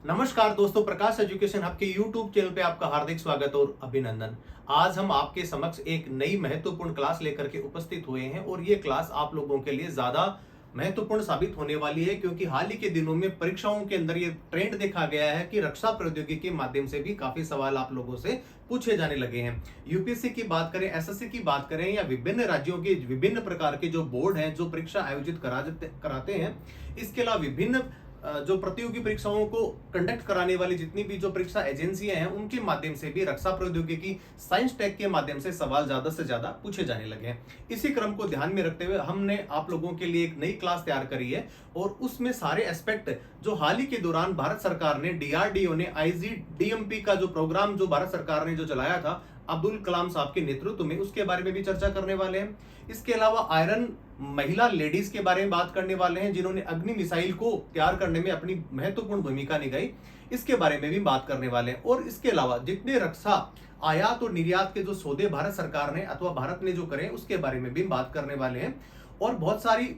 नमस्कार दोस्तों, प्रकाश education hub के यूट्यूब चैनल पे आपका हार्दिक स्वागत और अभिनंदन। आज हम आपके समक्ष एक नई महत्वपूर्ण क्लास लेकर के उपस्थित हुए हैं और ये क्लास आप लोगों के लिए ज्यादा महत्वपूर्ण साबित होने वाली है, क्योंकि हाल ही के दिनों में परीक्षाओं के अंदर ये ट्रेंड देखा गया है कि रक्षा प्रौद्योगिकी के माध्यम से भी काफी सवाल आप लोगों से पूछे जाने लगे हैं। यूपीएससी की बात करें, एसएससी की बात करें या विभिन्न राज्यों के विभिन्न प्रकार के जो बोर्ड हैं जो परीक्षा आयोजित कराते हैं, इसके अलावा विभिन्न जो प्रतियोगी परीक्षाओं को कंडक्ट कराने वाली जितनी भी जो परीक्षा एजेंसियां हैं, उनके माध्यम से भी रक्षा प्रौद्योगिकी साइंस टेक के माध्यम से सवाल ज्यादा से ज्यादा पूछे जाने लगे हैं। इसी क्रम को ध्यान में रखते हुए हमने आप लोगों के लिए एक नई क्लास तैयार करी है और उसमें सारे एस्पेक्ट जो हाल ही के दौरान भारत सरकार ने, डीआरडीओ ने आईजीडीएमपी का जो प्रोग्राम जो भारत सरकार ने जो चलाया था अब्दुल कलाम साहब के नेतृत्व में, उसके बारे में भी चर्चा करने वाले हैं। इसके अलावा आयरन महिला लेडीज के बारे में बात करने वाले हैं जिन्होंने अग्नि मिसाइल को तैयार करने में अपनी महत्वपूर्ण भूमिका निभाई, इसके बारे में भी बात करने वाले हैं। और इसके अलावा जितने रक्षा आयात और निर्यात के जो सौदे भारत सरकार ने अथवा भारत ने जो करे, उसके बारे में भी बात करने वाले हैं। और बहुत सारी,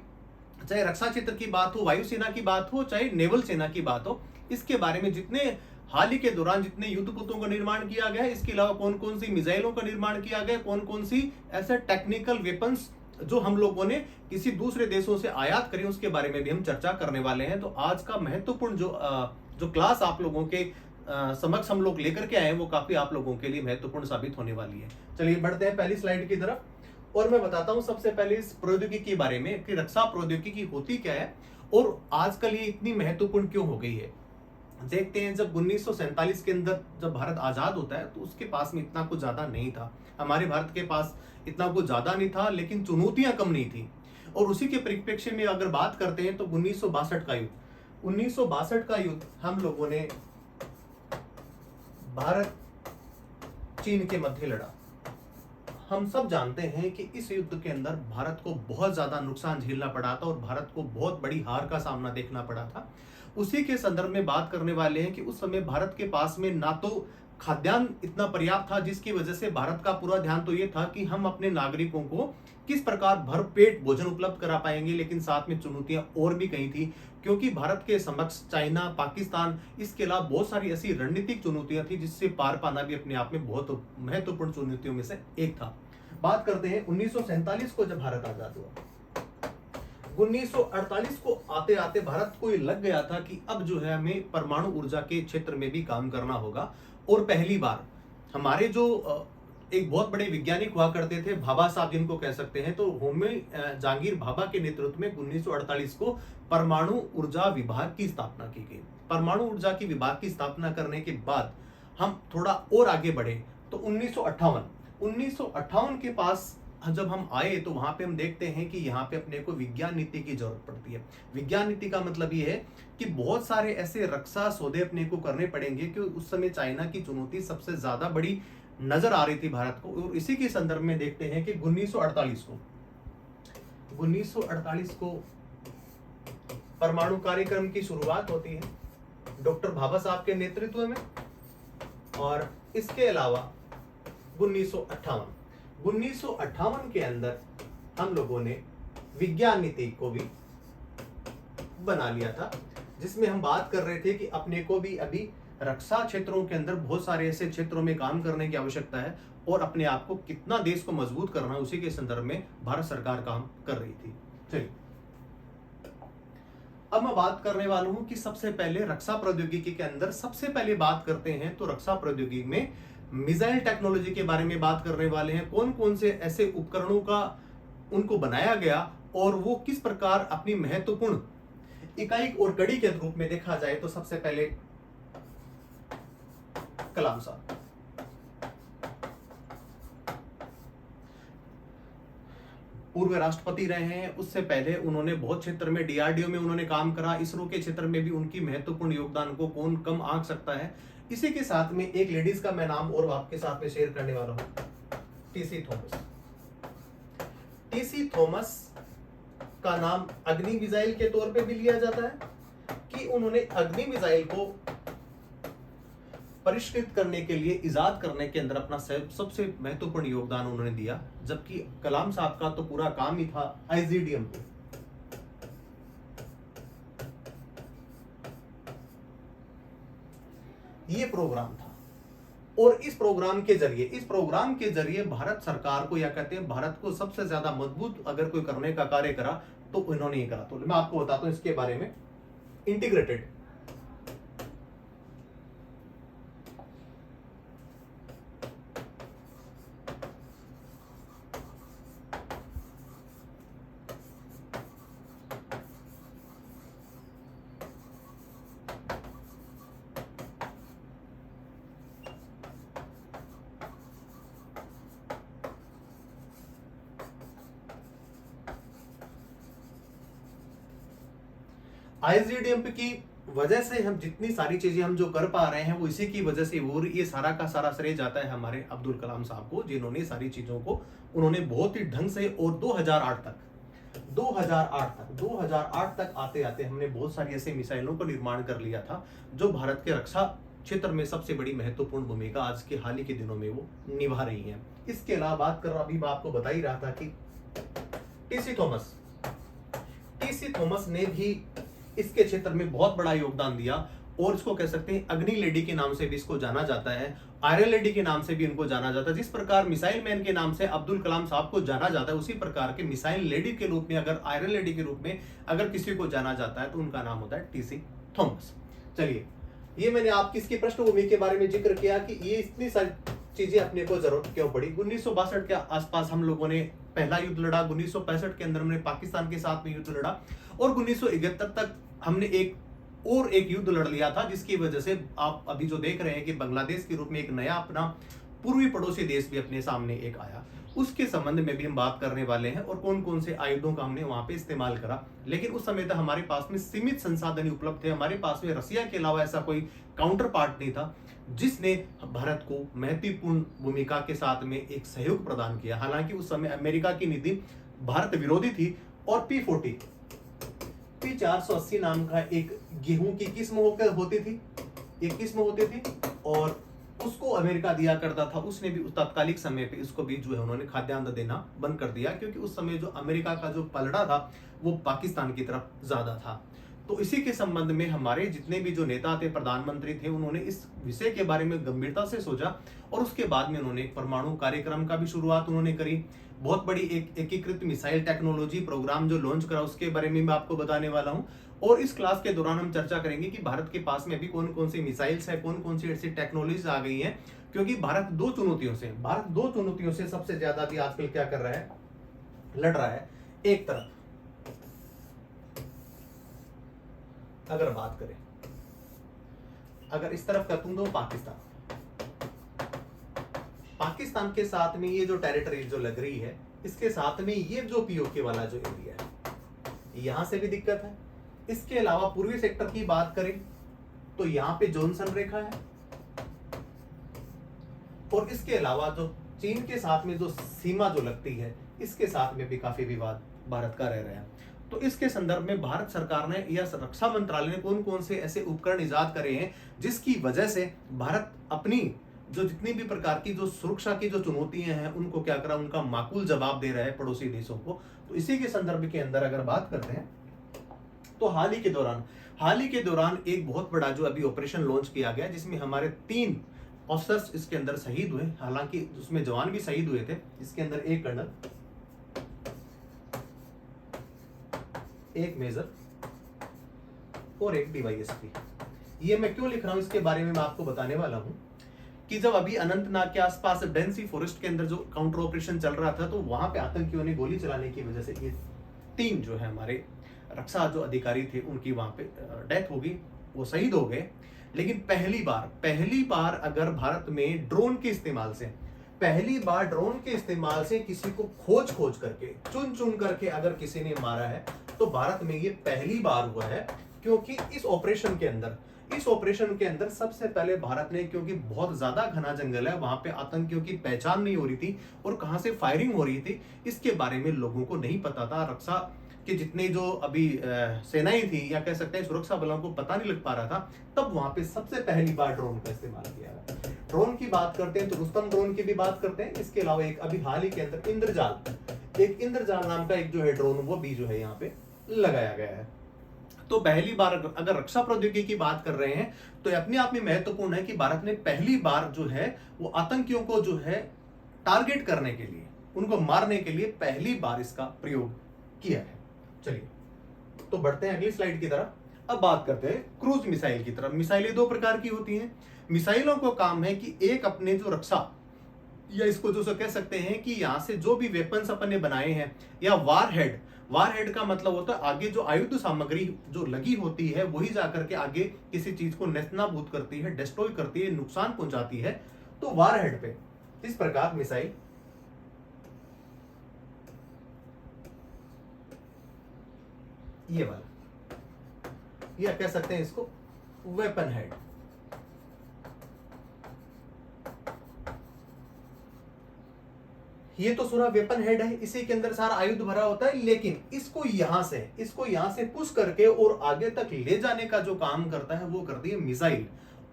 चाहे रक्षा क्षेत्र की बात हो, वायुसेना की बात हो, चाहे नेवल सेना की बात हो, इसके बारे में जितने हाल ही के दौरान जितने युद्ध पोतों का निर्माण किया गया है, इसके अलावा कौन कौन सी मिसाइलों का निर्माण किया गया, कौन कौन सी ऐसे टेक्निकल वेपन्स जो हम लोगों ने किसी दूसरे देशों से आयात करी, उसके बारे में भी हम चर्चा करने वाले हैं। तो आज का महत्वपूर्ण जो क्लास आप लोगों के समक्ष हम लोग लेकर के आए हैं, वो काफी आप लोगों के लिए महत्वपूर्ण साबित होने वाली है। चलिए बढ़ते हैं पहली स्लाइड की तरफ और मैं बताता हूं सबसे पहले इस प्रौद्योगिकी के बारे में कि रक्षा प्रौद्योगिकी होती क्या है और आजकल ये इतनी महत्वपूर्ण क्यों हो गई है। देखते हैं, जब 1947 के अंदर जब भारत आजाद होता है तो उसके पास में इतना कुछ ज्यादा नहीं था, हमारे भारत के पास इतना कुछ ज्यादा नहीं था, लेकिन चुनौतियां कम नहीं थी। और उसी के परिप्रेक्ष्य में अगर बात करते हैं तो 1962 का युद्ध, 1962 का युद्ध हम लोगों ने भारत चीन के मध्य लड़ा। हम सब जानते हैं कि इस युद्ध के अंदर भारत को बहुत ज्यादा नुकसान झेलना पड़ा था और भारत को बहुत बड़ी हार का सामना देखना पड़ा था। उसी के संदर्भ में बात करने वाले हैं कि उस समय भारत के पास में ना तो खाद्यान्न इतना पर्याप्त था, जिसकी वजह से भारत का पूरा ध्यान तो ये था कि हम अपने नागरिकों को किस प्रकार भरपेट भोजन उपलब्ध करा पाएंगे, लेकिन साथ में चुनौतियां और भी कई थी, क्योंकि भारत के समक्ष चाइना, पाकिस्तान, इसके अलावा बहुत सारी ऐसी रणनीतिक चुनौतियां थी जिससे पार पाना भी अपने आप में बहुत महत्वपूर्ण चुनौतियों में से एक था। बात करते हैं 1947 को जब भारत आजाद हुआ। 1948 को आते आते भारत को ये लग गया था कि अब जो है हमें परमाणु ऊर्जा के क्षेत्र में भी काम करना होगा। और पहली बार हमारे जो एक बहुत बड़े वैज्ञानिक हुआ करते थे, भाभा साहब जिनको कह सकते हैं, तो होमी जहांगीर भाभा के नेतृत्व में 1948 को परमाणु ऊर्जा विभाग की स्थापना की गई। परमाणु ऊर्जा की विभाग की स्थापना करने के बाद हम थोड़ा और आगे बढ़े तो 1958 के पास जब हम आए तो वहां पे हम देखते हैं कि यहाँ पे अपने को विज्ञान नीति की जरूरत पड़ती है। विज्ञान नीति का मतलब ये है कि बहुत सारे ऐसे रक्षा सौदे अपने को करने पड़ेंगे कि उस समय चाइना की चुनौती सबसे ज्यादा बड़ी नजर आ रही थी भारत को। और इसी के संदर्भ में देखते हैं कि 1948 को परमाणु कार्यक्रम की शुरुआत होती है डॉक्टर भाभा साहब के नेतृत्व में। और इसके अलावा 1958 के अंदर हम लोगों ने विज्ञान नीति को भी बना लिया था, जिसमें हम बात कर रहे थे कि अपने को भी अभी रक्षा क्षेत्रों के अंदर बहुत सारे ऐसे क्षेत्रों में काम करने की आवश्यकता है और अपने आप को कितना देश को मजबूत करना है, उसी के संदर्भ में भारत सरकार काम कर रही थी। चलिए अब मैं बात करने वाला हूं कि सबसे पहले रक्षा प्रौद्योगिकी के अंदर सबसे पहले बात करते हैं तो रक्षा प्रौद्योगिकी में मिसाइल टेक्नोलॉजी के बारे में बात करने वाले हैं। कौन कौन से ऐसे उपकरणों का उनको बनाया गया और वो किस प्रकार अपनी महत्वपूर्ण इकाई और कड़ी के रूप में देखा जाए तो सबसे पहले कलाम साहब। पूर्व राष्ट्रपति रहे हैं, उससे पहले उन्होंने बहुत क्षेत्र में डीआरडीओ में उन्होंने काम करा, इसरो के क्षेत्र में भी उनकी महत्वपूर्ण योगदान को कौन कम आंक सकता है। इसी के साथ में एक लेडीज का मैं नाम और आपके साथ में शेयर करने वाला हूं, टीसी थॉमस। टीसी थॉमस का नाम अग्नि मिसाइल के तौर पे भी लिया जाता है कि उन्होंने अग्नि मिसाइल को परिष्कृत करने के लिए, इजाद करने के अंदर अपना सबसे महत्वपूर्ण योगदान उन्होंने दिया, जबकि कलाम साहब का तो पूरा काम ही था आईजीडीएम पे। ये प्रोग्राम था। और इस प्रोग्राम के जरिए भारत सरकार को, या कहते हैं भारत को सबसे ज्यादा मजबूत अगर कोई करने का कार्य करा तो इन्होंने ये करा। तो मैं आपको बताता हूं इसके बारे में। इंटीग्रेटेड आईजीडीएमपी की वजह से हम जितनी सारी चीजें हम जो कर पा रहे हैं वो इसी की वजह से, वो ये सारा का सारा श्रेय जाता है हमारे अब्दुल कलाम साहब को, जिन्होंने सारी चीजों को उन्होंने बहुत ही ढंग से, और 2008 तक आते आते हमने बहुत सारी ऐसे मिसाइलों का निर्माण कर लिया था जो भारत के रक्षा क्षेत्र में सबसे बड़ी महत्वपूर्ण भूमिका आज के हाल ही के दिनों में वो निभा रही है। इसके अलावा बात कर रहा, अभी मैं आपको बता ही रहा था कि टीसी थॉमस ने भी इसके क्षेत्र में बहुत बड़ा योगदान दिया, और इसको कह सकते हैं अग्नि लेडी के नाम से भी इसको जाना जाता है, आयरन लेडी के नाम से भी इनको जाना जाता है। जिस प्रकार मिसाइल मैन के नाम से अब्दुल कलाम साहब को जाना जाता है, उसी प्रकार के मिसाइल लेडी के रूप में, अगर आयरन लेडी के रूप में अगर किसी को जाना जाता है तो उनका नाम होता है टीसी थॉमस। चलिए, ये मैंने आपकी इसकी पृष्ठभूमि के बारे में जिक्र किया कि ये इतनी सारी चीजें अपने को जरूरत क्यों पड़ी। 1962 के आसपास हम लोगों ने पहला युद्ध लड़ा, 1965 के अंदर हमने पाकिस्तान के साथ में युद्ध लड़ा, और 1971 तक हमने एक युद्ध लड़ लिया था, जिसकी वजह से आप अभी जो देख रहे हैं कि बांग्लादेश के रूप में एक नया अपना पूर्वी पड़ोसी देश भी अपने सामने एक आया। उसके संबंध में भी हम बात करने वाले हैं, और कौन कौन से आयुधों का हमने वहां पे इस्तेमाल करा। लेकिन उस समय तक हमारे पास में सीमित संसाधन उपलब्ध थे, हमारे पास में रसिया के अलावा ऐसा कोई काउंटर पार्ट नहीं था जिसने भारत को महत्वपूर्ण भूमिका के साथ में एक सहयोग प्रदान किया। हालांकि उस समय अमेरिका की नीति भारत विरोधी थी, और P480 नाम का एक गेहूं की किस्म होती थी, और उसको अमेरिका दिया करता था। उसने भी उस तात्कालिक समय पे इसको भी जो है उन्होंने खाद्यान्न देना बंद कर दिया, क्योंकि उस समय जो अमेरिका का जो पलड़ा था वो पाकिस्तान की तरफ ज्यादा था। तो इसी के संबंध में हमारे जितने भी जो नेता थे, प्रधानमंत्री थे, उन्होंने इस विषय के बारे में गंभीरता से सोचा, और उसके बाद में उन्होंने एक परमाणु कार्यक्रम का भी शुरुआत उन्होंने करी। बहुत बड़ी एक एकीकृत मिसाइल टेक्नोलॉजी प्रोग्राम जो लॉन्च करा, उसके बारे में मैं आपको बताने वाला हूं। और इस क्लास के दौरान हम चर्चा करेंगे कि भारत के पास में अभी कौन कौन सी मिसाइल्स है, कौन कौन सी ऐसी टेक्नोलॉजीज आ गई हैं, क्योंकि भारत दो चुनौतियों से सबसे ज्यादा भी आजकल क्या कर रहा है, लड़ रहा है। एक तरफ अगर बात करें, अगर इस तरफ कर दूं तो पाकिस्तान के साथ में ये जो टेरिटरी जो लग रही है, इसके साथ में ये जो पीओके वाला जो एरिया है, यहां से भी दिक्कत है। इसके अलावा पूर्वी सेक्टर की बात करें तो यहां पे जॉनसन रेखा है, और इसके अलावा जो चीन के साथ में जो सीमा जो लगती है, इसके साथ में भी काफी विवाद भारत का रह रहा है। तो इसके संदर्भ में भारत सरकार ने या रक्षा मंत्रालय ने कौन कौन से ऐसे उपकरण इजाद करे हैं जिसकी वजह से भारत अपनी जो जितनी भी प्रकार की जो सुरक्षा की जो चुनौतियां हैं उनको क्या करा, उनका माकूल जवाब दे रहा है पड़ोसी देशों को। तो इसी के संदर्भ के अंदर अगर बात करते हैं तो हाल ही के दौरान एक बहुत बड़ा जो अभी ऑपरेशन लॉन्च किया गया, जिसमें हमारे 3 ऑफिसर्स इसके अंदर शहीद हुए। हालांकि उसमें जवान भी शहीद हुए थे। इसके अंदर एक कर्नल, एक मेजर और एक डीवाईएसपी। ये मैं क्यों लिख रहा हूं, इसके बारे में मैं आपको बताने वाला हूं कि जब अभी अनंतनाग के आसपास डेंसी फॉरेस्ट के अंदर जो काउंटर ऑपरेशन चल रहा था, तो वहां पे आतंकियों ने गोली चलाने की वजह से ये 3 जो है हमारे रक्षा जो अधिकारी थे, उनकी वहां पे डेथ हो गई, वो शहीद हो गए। लेकिन पहली बार अगर भारत में ड्रोन के इस्तेमाल से किसी को खोज करके चुन करके अगर किसी ने मारा है, तो भारत में ये पहली बार हुआ है। क्योंकि इस ऑपरेशन के अंदर सबसे पहले भारत ने, क्योंकि बहुत ज्यादा घना जंगल है, वहां पे आतंकियों की पहचान नहीं हो रही थी और कहां से फायरिंग हो रही थी, इसके बारे में लोगों को नहीं पता था। रक्षा के जितने जो अभी सेनाएं थी, या कह सकते हैं सुरक्षा बलों को पता नहीं लग पा रहा था, तब वहां पे सबसे पहली बार ड्रोन का इस्तेमाल किया गया। ड्रोन की बात करते हैं तो रुस्तम ड्रोन की भी बात करते हैं। इसके अलावा एक अभी हाल ही के अंदर इंद्रजाल नाम का एक जो है ड्रोन, वो भी जो है यहाँ पे लगाया गया है। तो पहली बार अगर रक्षा प्रौद्योगिकी की बात कर रहे हैं तो ये अपने आप में महत्वपूर्ण है कि भारत ने पहली बार जो है वो आतंकियों को जो है टारगेट करने के लिए, उनको मारने के लिए पहली बार इसका प्रयोग किया है। चलिए तो बढ़ते हैं अगली स्लाइड की तरफ। अब बात करते हैं क्रूज मिसाइल की तरफ। मिसाइलें दो प्रकार की होती हैं। मिसाइलों को काम है कि एक अपने जो रक्षा या इसको जो कह सकते हैं कि यहां से जो भी वेपन्स अपन ने बनाए हैं या वार हेड का मतलब होता है आगे जो आयुध सामग्री जो लगी होती है वही जाकर के आगे किसी चीज को नेस्तनाबूद करती है, डिस्ट्रॉय करती है, नुकसान पहुंचाती है। तो वार हेड पे इस प्रकार मिसाइल ये वाला, या कह सकते हैं इसको वेपन हेड। ये तो पूरा वेपन हेड है, इसी के अंदर सारा आयुध भरा होता है, लेकिन इसको यहां से पुश करके और आगे तक ले जाने का जो काम करता है वो करती है मिसाइल।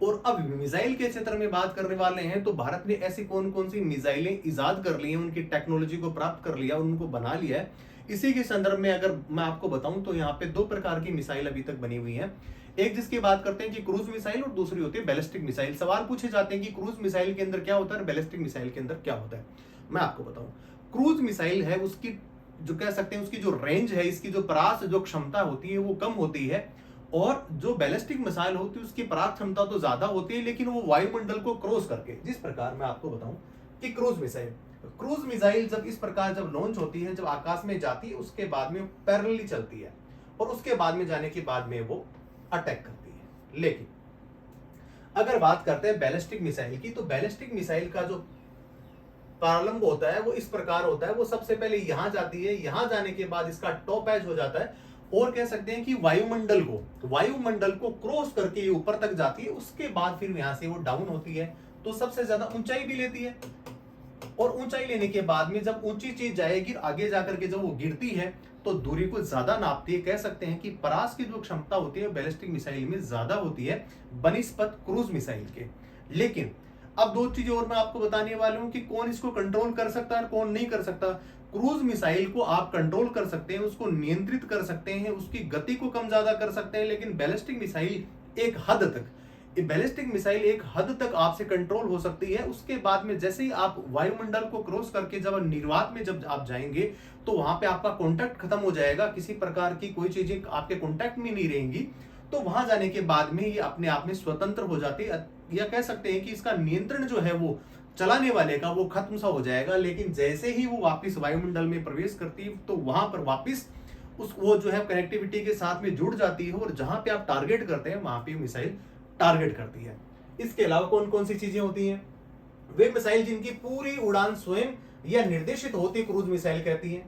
और अब मिसाइल के क्षेत्र में बात करने वाले हैं तो भारत ने ऐसी कौन कौन सी मिसाइलें इजाद कर ली हैं, उनकी टेक्नोलॉजी को प्राप्त कर लिया, उनको बना लिया है। इसी के संदर्भ में अगर मैं आपको बताऊं तो यहाँ पे दो प्रकार की मिसाइल अभी तक बनी हुई है। एक जिसकी बात करते हैं कि क्रूज मिसाइल, और दूसरी होती है बैलिस्टिक मिसाइल। सवाल पूछे जाते हैं कि क्रूज मिसाइल के अंदर क्या होता है, बैलिस्टिक मिसाइल के अंदर क्या होता है। मैं आपको बताऊं, क्रूज मिसाइल है उसकी जो कह सकते हैं उसकी जो रेंज है, इसकी जो परास जो क्षमता होती है वो कम होती है, और जो बैलिस्टिक मिसाइल होती है उसकी परास क्षमता तो ज्यादा होती है, लेकिन वो वायुमंडल को क्रॉस करके, जिस प्रकार मैं आपको बताऊं कि क्रूज मिसाइल जब इस प्रकार जब लॉन्च होती है, जब आकाश में जाती है, उसके बाद में पैरेलली चलती है और उसके बाद में जाने के बाद में वो अटैक करती है। लेकिन अगर बात करते हैं बैलिस्टिक मिसाइल की, तो बैलिस्टिक मिसाइल का जो प्रारंभ होता है वो इस प्रकार होता है, वो सबसे पहले यहां जाती है, यहां जाने के बाद इसका टॉप एज हो जाता है और कह सकते हैं कि वायुमंडल को क्रॉस करके ये ऊपर तक जाती है, उसके बाद फिर यहां से वो डाउन होती है, तो सबसे ज्यादा ऊंचाई भी लेती है। और ऊंचाई लेने के बाद में जब ऊंची चीज जाएगी आगे जाकर के जब वो गिरती है तो दूरी को ज्यादा नापती है। कह सकते हैं कि परास की जो क्षमता होती है बैलिस्टिक मिसाइल में ज्यादा होती है बनिस्पत क्रूज मिसाइल के। लेकिन अब दो चीजें और मैं आपको बताने वाला हूं कि कौन इसको कंट्रोल कर सकता है और कौन नहीं कर सकता। क्रूज मिसाइल को आप कंट्रोल कर सकते हैं, उसको नियंत्रित कर सकते हैं, उसकी गति को कम ज्यादा कर सकते हैं, लेकिन बैलिस्टिक मिसाइल एक हद तक आपसे कंट्रोल हो सकती है। उसके बाद में जैसे ही आप वायुमंडल को क्रॉस करके जब निर्वात में जब आप जाएंगे तो वहां पे आपका कॉन्टैक्ट खत्म हो जाएगा, किसी प्रकार की कोई चीजें आपके कॉन्टैक्ट में नहीं रहेंगी। तो वहां जाने के बाद में ये अपने आप में स्वतंत्र हो जाती है, या कह सकते हैं कि इसका नियंत्रण जो है वो चलाने वाले का वो खत्म सा हो जाएगा। लेकिन जैसे ही वो वापस वायुमंडल में प्रवेश करती है तो वहां पर वापस वो जो है कनेक्टिविटी के साथ में जुड़ जाती है और जहां पे आप टारगेट करते हैं वहां पे मिसाइल टारगेट करती है। इसके अलावा कौन कौन सी चीजें होती हैं, वे मिसाइल जिनकी पूरी उड़ान स्वयं या निर्देशित होती क्रूज मिसाइल कहती है,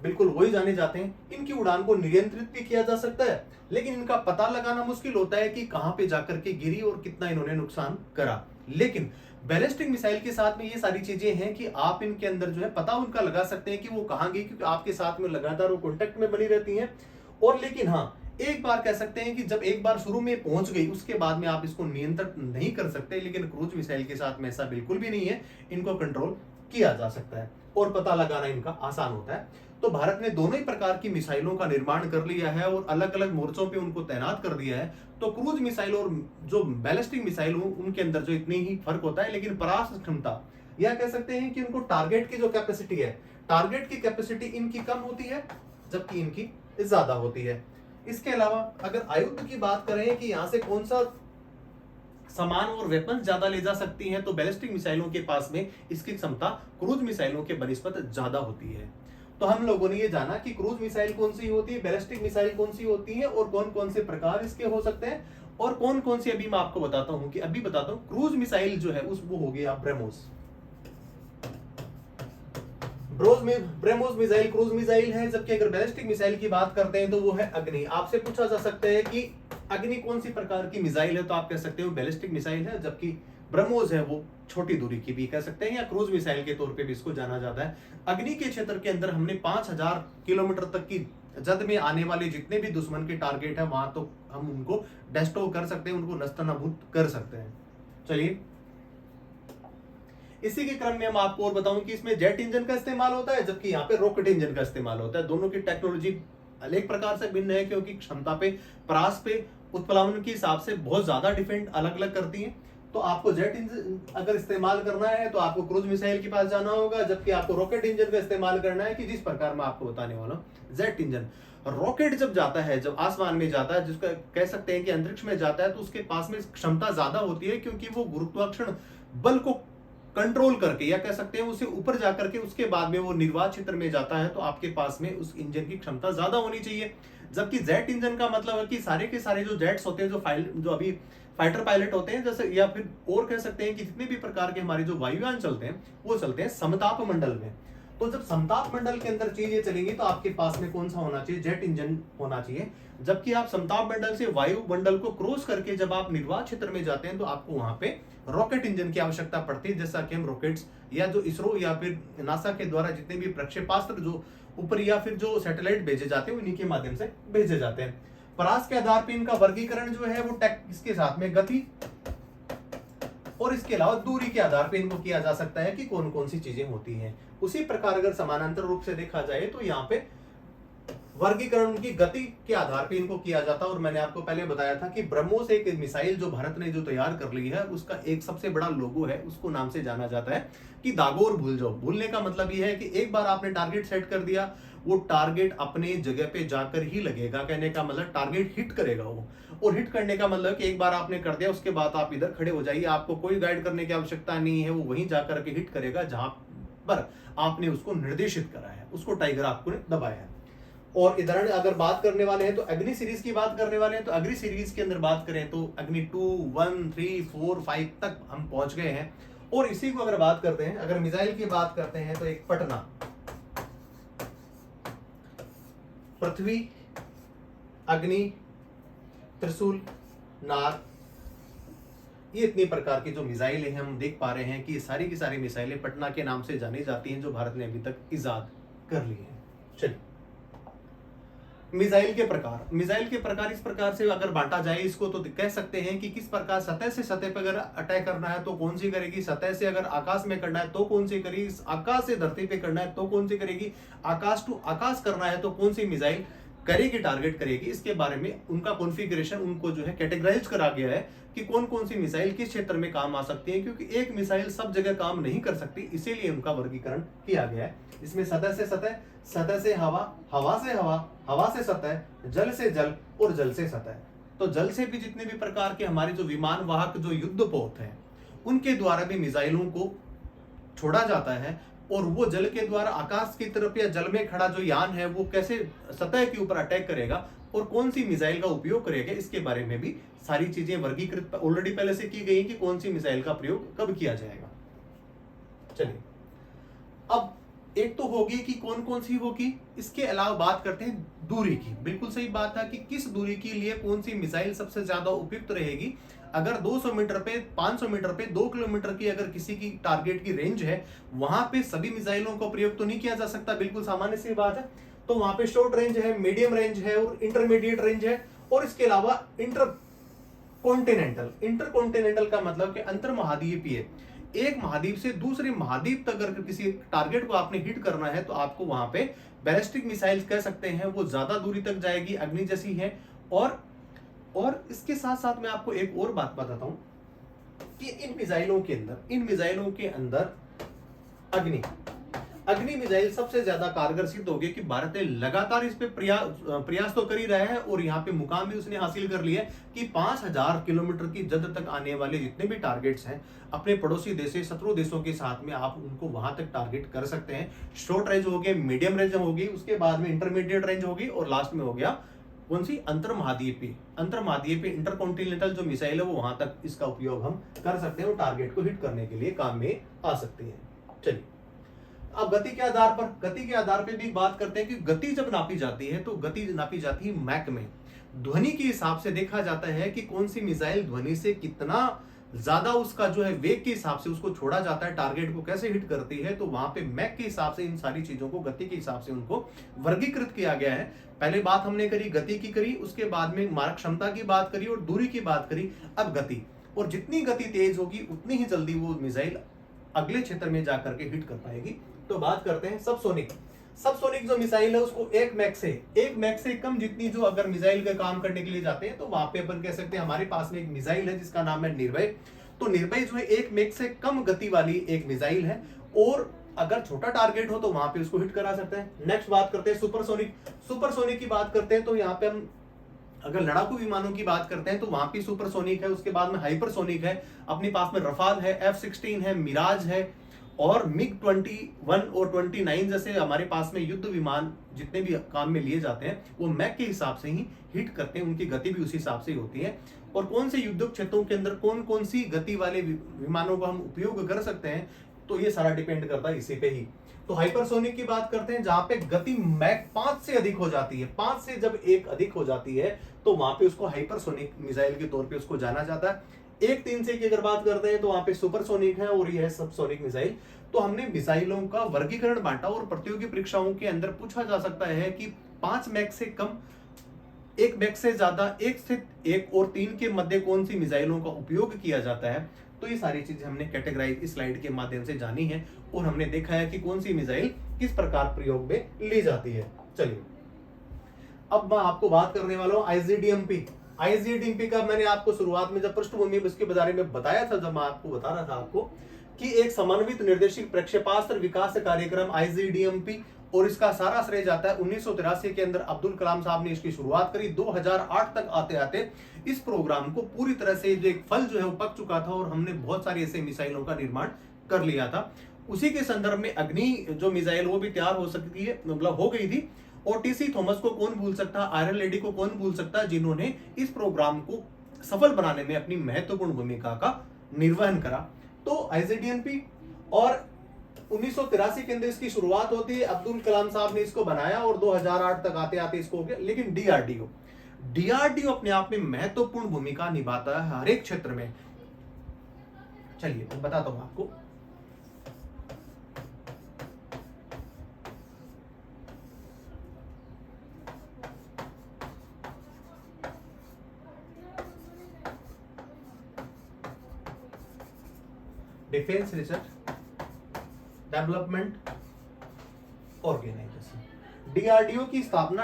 बिल्कुल वही जाने जाते हैं। इनकी उड़ान को नियंत्रित भी किया जा सकता है, लेकिन इनका पता लगाना मुश्किल होता है कि कहां पे जाकर के गिरी और कितना इन्होंने नुकसान करा। लेकिन बैलिस्टिक मिसाइल के साथ में ये सारी चीजें हैं कि आप इनके अंदर जो है पता उनका लगा सकते हैं कि वो कहां गई, क्योंकि आपके साथ में लगातार वो कॉन्टेक्ट में बनी रहती हैं। और लेकिन हाँ, एक बार कह सकते हैं कि जब एक बार शुरू में पहुंच गई उसके बाद में आप इसको नियंत्रित नहीं कर सकते, लेकिन क्रूज मिसाइल के साथ में ऐसा बिल्कुल भी नहीं है, इनको कंट्रोल किया जा सकता है और पता लगाना इनका आसान होता है। तो भारत ने दोनों ही प्रकार की मिसाइलों का निर्माण कर लिया है और अलग अलग मोर्चों पे उनको तैनात कर दिया है। तो क्रूज मिसाइल और जो बैलिस्टिक मिसाइल उनके अंदर जो इतनी ही फर्क होता है, लेकिन परास क्षमता या कह सकते हैं कि उनको टारगेट की जो कैपेसिटी है, टारगेट की कैपेसिटी इनकी कम होती है जबकि इनकी ज्यादा होती है। इसके अलावा अगर आयुध की बात करें कि यहां से कौन सा सामान और वेपन ज्यादा ले जा सकती हैं, तो बैलिस्टिक मिसाइलों के पास में इसकी क्षमता क्रूज मिसाइलों के बनिस्पत ज्यादा होती है। तो हम लोगों ने ये जाना कि क्रूज मिसाइल कौन सी होती है, बैलिस्टिक मिसाइल कौन सी होती है और कौन कौन से प्रकार इसके हो सकते हैं और कौन कौन से अभी मैं आपको बताता हूं। कि अभी बताता हूं क्रूज मिसाइल जो है उस वो हो गया BrahMos. BrahMos missile cruise missile है, जबकि अगर बैलिस्टिक मिसाइल की बात करते हैं तो वो है अग्नि। आपसे पूछा जा सकता है कि अग्नि कौन सी प्रकार की मिसाइल है, तो आप कह सकते हो बैलिस्टिक मिसाइल है, जबकि ब्रह्मोस है वो छोटी दूरी की भी कह सकते हैं या क्रूज मिसाइल के तौर पे भी इसको जाना जाता है। अग्नि के क्षेत्र के अंदर हमने 5000 किलोमीटर तक की जद में आने वाले जितने भी दुश्मन के टारगेट है वहां तो हम उनको डेस्ट्रॉय कर सकते हैं, उनको नस्तनाबूद कर सकते हैं। चलिए इसी के क्रम में हम आपको और बताऊं कि इसमें जेट इंजन का इस्तेमाल होता है, जबकि यहाँ पे रॉकेट इंजन का इस्तेमाल होता है। दोनों की टेक्नोलॉजी अलग प्रकार से भिन्न है, क्योंकि क्षमता पे, परास पे, उत्प्लावन के हिसाब से बहुत ज्यादा डिफरेंट अलग अलग करती है। तो आपको जेट इंजन अगर इस्तेमाल करना है तो आपको क्रूज मिसाइल के पास जाना होगा, जबकि आपको रॉकेट इंजन का इस्तेमाल करना है कि जिस प्रकार मैं आपको बताने वाला हूँ। जेट इंजन, रॉकेट जब जाता है, जब आसमान में जाता है, जिसका कह सकते हैं कि अंतरिक्ष में जाता है, तो उसके पास में क्षमता ज्यादा होती है, क्योंकि वो गुरुत्वाकर्षण बल को कंट्रोल करके, या कह सकते हैं उसे ऊपर जाकर के उसके बाद में वो निर्वात क्षेत्र में जाता है, तो आपके पास में उस इंजन की क्षमता ज्यादा होनी चाहिए। जबकि जेट इंजन का मतलब है कि सारे के सारे जो जेट्स होते हैं, जो अभी फाइटर पायलट होते हैं, जैसे, या फिर और कह सकते हैं कि जितने भी प्रकार के हमारे जो वायुयान चलते हैं, वो चलते हैं समताप मंडल में। तो जब समताप मंडल के अंदर चीजें चलेंगी तो आपके पास में कौन सा होना चाहिए? जेट इंजन होना चाहिए। जबकि आप समताप मंडल से वायु मंडल को क्रॉस करके जब आप निर्वात क्षेत्र में जाते हैं, तो आपको वहां पे रॉकेट इंजन की आवश्यकता पड़ती है, जैसा कि हम रॉकेट्स या जो इसरो या फिर नासा के द्वारा जितने भी प्रक्षेपास्त्र जो ऊपर या फिर जो सैटेलाइट भेजे जाते हैं, उन्हीं के माध्यम से भेजे जाते हैं। परास के आधार पर इनका वर्गीकरण जो है वो इसके साथ में गति और इसके अलावा दूरी के आधार पर इनको किया जा सकता है कि कौन कौन सी चीजें होती हैं। उसी प्रकार अगर समानांतर रूप से देखा जाए तो यहाँ पे वर्गीकरण उनकी गति के आधार पर इनको किया जाता है। और मैंने आपको पहले बताया था कि ब्रह्मोस एक मिसाइल जो भारत ने जो तैयार कर ली है, उसका एक सबसे बड़ा लोगो है, उसको नाम से जाना जाता है कि दागो और भूल जाओ। भूलने का मतलब यह है कि एक बार आपने टारगेट सेट कर दिया, वो टारगेट अपने जगह पे जाकर ही लगेगा। कहने का मतलब टारगेट हिट करेगा वो। और हिट करने का मतलब कि एक बार आपने कर दिया, उसके बाद आप इधर खड़े हो जाइए, आपको कोई गाइड करने की आवश्यकता नहीं है, वो वहीं जाकर के हिट करेगा जहां पर आपने उसको निर्देशित करा है, उसको टाइगर आपको दबाया है। और इधर अगर बात करने वाले हैं तो अग्नि सीरीज की बात करने वाले हैं, तो अग्नि सीरीज के अंदर बात करें तो अग्नि 2, 1, 3, 4, 5 तक हम पहुंच गए हैं। और इसी को अगर बात करते हैं, अगर मिसाइल की बात करते हैं, तो एक पटना, पृथ्वी, अग्नि, त्रिशूल, नाग, ये इतनी प्रकार की जो मिसाइलें हैं हम देख पा रहे हैं कि सारी की सारी मिसाइलें पटना के नाम से जानी जाती हैं, जो भारत ने अभी तक इजाद कर ली है। चलिए, मिसाइल के प्रकार इस प्रकार से अगर बांटा जाए इसको, तो कह सकते हैं कि किस प्रकार सतह से सतह पर अगर अटैक करना है तो कौन सी करेगी, सतह से अगर आकाश में करना है तो कौन सी करेगी, आकाश से धरती पे करना है तो कौन सी करेगी, आकाश टू आकाश करना है तो कौन सी मिसाइल करेगी, टारगेट करेगी। इसके बारे में उनका कॉन्फ़िगरेशन, उनको जो है कैटेगराइज करा गया है कि कौन कौन सी मिसाइल किस क्षेत्र में काम आ सकती है, क्योंकि एक मिसाइल सब जगह काम नहीं कर सकती, इसीलिए उनका वर्गीकरण किया गया है। इसमें सतह से सतह, सतह से हवा, हवा से हवा, हवा से सतह, जल से जल और जल से सतह। तो जल से भी जितने भी प्रकार के हमारे जो विमान वाहक जो युद्धपोत हैं, उनके द्वारा भी मिसाइलों को छोड़ा जाता है। और वो जल के द्वारा आकाश की तरफ या जल में खड़ा जो यान है, वो कैसे सतह के ऊपर अटैक करेगा और कौन सी मिसाइल का उपयोग करेगा, इसके बारे में भी सारी चीजें वर्गीकृत ऑलरेडी पहले से की गई कि कौन सी मिसाइल का प्रयोग कब किया जाएगा। चलिए, अब एक तो होगी कि कौन कौन सी होगी, इसके अलावा बात करते हैं दूरी की। बिल्कुल सही बात है कि किस दूरी के लिए कौन सी मिसाइल सबसे ज्यादा उपयुक्त रहेगी। अगर 200 मीटर पे, 500 मीटर पे, 2 किलोमीटर की अगर किसी की टारगेट की रेंज है, वहां पे सभी मिसाइलों का प्रयोग तो नहीं किया जा सकता, बिल्कुल सामान्य सी बात है। तो वहां पे शॉर्ट रेंज है, मीडियम रेंज है और इंटरमीडिएट रेंज है। और इसके अलावा इंटरकॉन्टिनेंटल का मतलब कि अंतर महाद्वीपीय, एक महाद्वीप से दूसरे महाद्वीप तक अगर किसी टारगेट को आपने हिट करना है, तो आपको वहां पे बैलिस्टिक मिसाइल्स कह सकते हैं, वो ज्यादा दूरी तक जाएगी, अग्नि जैसी है। और इसके साथ साथ मैं आपको एक और बात बताता हूं कि इन मिसाइलों के अंदर अग्नि मिसाइल सबसे ज्यादा कारगर सिद्ध होगी कि भारत ने लगातार इस पे प्रयास तो कर ही रहा है और यहाँ पे मुकाम भी उसने हासिल कर लिया है कि 5000 किलोमीटर की जद तक आने वाले जितने भी टारगेट्स हैं अपने पड़ोसी देश, शत्रु देशों के साथ में आप उनको वहां तक टारगेट कर सकते हैं। शॉर्ट रेंज हो गए, मीडियम रेंज होगी, उसके बाद में इंटरमीडिएट रेंज होगी और लास्ट में हो गया कौन सी, अंतर महाद्वीपीय इंटरकॉन्टिनेंटल जो मिसाइल है, वो वहां तक इसका उपयोग हम कर सकते हैं और टारगेट को हिट करने के लिए काम में आ सकती है। चलिए, अब गति के आधार पर भी बात करते हैं कि गति जब नापी जाती है तो गति नापी जाती है मैक में। ध्वनि के हिसाब से देखा जाता है कि कौन सी मिसाइल ध्वनि से कितना ज्यादा उसका जो है वेग के हिसाब से उसको छोड़ा जाता है, टारगेट को कैसे हिट करती है। तो वहां पे मैक के हिसाब से इन सारी चीजों को, गति के हिसाब से उनको वर्गीकृत किया गया है। पहले बात हमने करी गति की करी, उसके बाद में मारक क्षमता की बात करी और दूरी की बात करी। अब गति, और जितनी गति तेज होगी उतनी ही जल्दी वो मिसाइल अगले क्षेत्र में जाकर के हिट कर पाएगी। तो बात करते हैं सबसोनिक। सबसोनिक जो मिसाइल है उसको एक मैक से कम जितनी जो अगर मिसाइल का काम करने के लिए जाते हैं तो वहां पे अपन कह सकते हैं हमारे पास में एक मिसाइल है जिसका नाम है निर्भय। तो निर्भय जो है एक मैक से कम गति वाली एक मिसाइल है, और अगर छोटा टारगेट हो तो वहां पे उसको हिट करा सकते हैं। नेक्स्ट बात करते हैं सुपरसोनिक। सुपरसोनिक की बात करते हैं तो यहाँ पे हम अगर लड़ाकू विमानों की बात करते हैं तो वहां पे सुपरसोनिक है, उसके बाद में हाइपरसोनिक है, अपने पास में रफाल है, F-16 है, मिराज है, और मिग 21 और 29 जैसे हमारे पास में युद्ध विमान जितने भी काम में लिए जाते हैं वो मैक के हिसाब से ही हिट करते हैं, उनकी गति भी उसी हिसाब से होती है। और कौन से युद्ध क्षेत्रों के अंदर कौन कौन सी गति वाले विमानों का हम उपयोग कर सकते हैं, तो ये सारा डिपेंड करता है इसी पे ही। तो हाइपरसोनिक की बात करते हैं जहां पे गति मैक 5 से अधिक हो जाती है, 5 से जब एक अधिक हो जाती है तो वहां पे उसको हाइपरसोनिक मिसाइल के तौर पे उसको जाना जाता है। 1-3 से की अगर बात करते हैं तो वहां पे सुपरसोनिक है और ये है सबसोनिक मिसाइल। तो हमने मिसाइलों का वर्गीकरण बांटा और प्रतियोगी परीक्षाओं के अंदर पूछा जा सकता है कि 5 मैक से कम, 1 मैक से ज्यादा, 1 से 1 और 3 के मध्य कौन सी मिसाइलों का उपयोग किया जाता है। तो ये सारी चीजें हमने कैटेगराइज इस स्लाइड के माध्यम से जानी है और हमने देखा है कि कौन सी मिसाइल किस प्रकार प्रयोग में ली जाती है। चलिए अब मैं आपको बात करने वाला हूं आईजीडीएमपी। आईजीडीएमपी का मैंने आपको शुरुआत में जब पृष्ठभूमि में इसके बारे में बताया था, जब मैं आपको बता रहा था आपको कि एक समन्वित निर्देशित प्रक्षेपास्त्र विकास कार्यक्रम आईजीडीएमपी, और इसका सारा श्रेय जाता है 1983 के अंदर अब्दुल कलाम साहब ने इसकी शुरुआत करी। 2008 तक आते आते इस प्रोग्राम को पूरी तरह से जो एक फल जो है वो पक चुका था और हमने बहुत सारी ऐसे मिसाइलों का निर्माण कर लिया था। उसी के संदर्भ में अग्नि जो मिसाइल वो भी तैयार हो सकती है, मतलब हो गई थी। और टीसी थॉमस को कौन भूल सकता, आयरन लेडी को कौन भूल सकता, जिन्होंने इस प्रोग्राम को सफल बनाने में अपनी महत्वपूर्ण भूमिका का निर्वहन करा। तो आईजीडीएमपी, और 1983 के अंदर इसकी शुरुआत होती है, अब्दुल कलाम साहब ने इसको बनाया और 2008 तक आते आते इसको हो गया। लेकिन डीआरडीओ अपने आप में महत्वपूर्ण भूमिका निभाता है हर एक क्षेत्र में। चलिए मैं बताता हूं आपको। Defence research development organisation, DRDO की स्थापना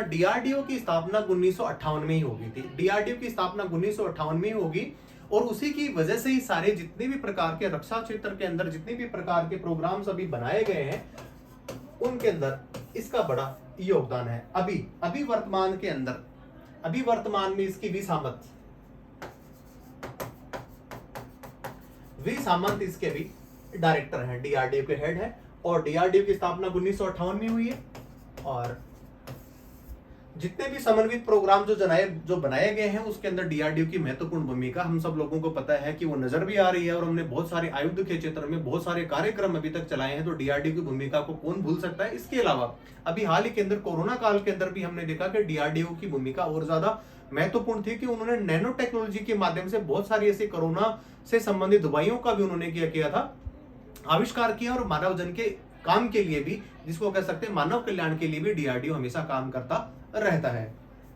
1958 में ही होगी थी। डीआरडीओ की स्थापना 1958 में ही होगी और उसी की वजह से ही सारे जितने भी प्रकार के रक्षा क्षेत्र के अंदर जितने भी प्रकार के प्रोग्राम्स अभी बनाए गए हैं उनके अंदर इसका बड़ा योगदान है। अभी वर्तमान में इसकी वी सामंत इसके भी डायरेक्टर हैं, डीआरडीओ के हेड है। और डीआरडीओ की स्थापना 1958 में हुई है और जितने भी समन्वित प्रोग्राम जो बनाए गए हैं उसके अंदर डीआरडीओ की महत्वपूर्ण भूमिका हम सब लोगों को पता है कि वो नजर भी आ रही है। और हमने बहुत सारे आयुध के क्षेत्र में बहुत सारे कार्यक्रम अभी तक चलाए हैं, तो डीआरडीओ की भूमिका को कौन भूल सकता है। इसके अलावा अभी हाल ही के अंदर कोरोना काल के अंदर भी हमने देखा कि डीआरडीओ की भूमिका और ज्यादा महत्वपूर्ण थी कि उन्होंने नैनो टेक्नोलॉजी के माध्यम से बहुत सारी ऐसी कोरोना से संबंधित दवाइयों का भी उन्होंने किया था, आविष्कार किया। और मानव जन के काम के लिए भी, जिसको कह सकते हैं मानव कल्याण के लिए भी डीआरडीओ हमेशा काम करता रहता है।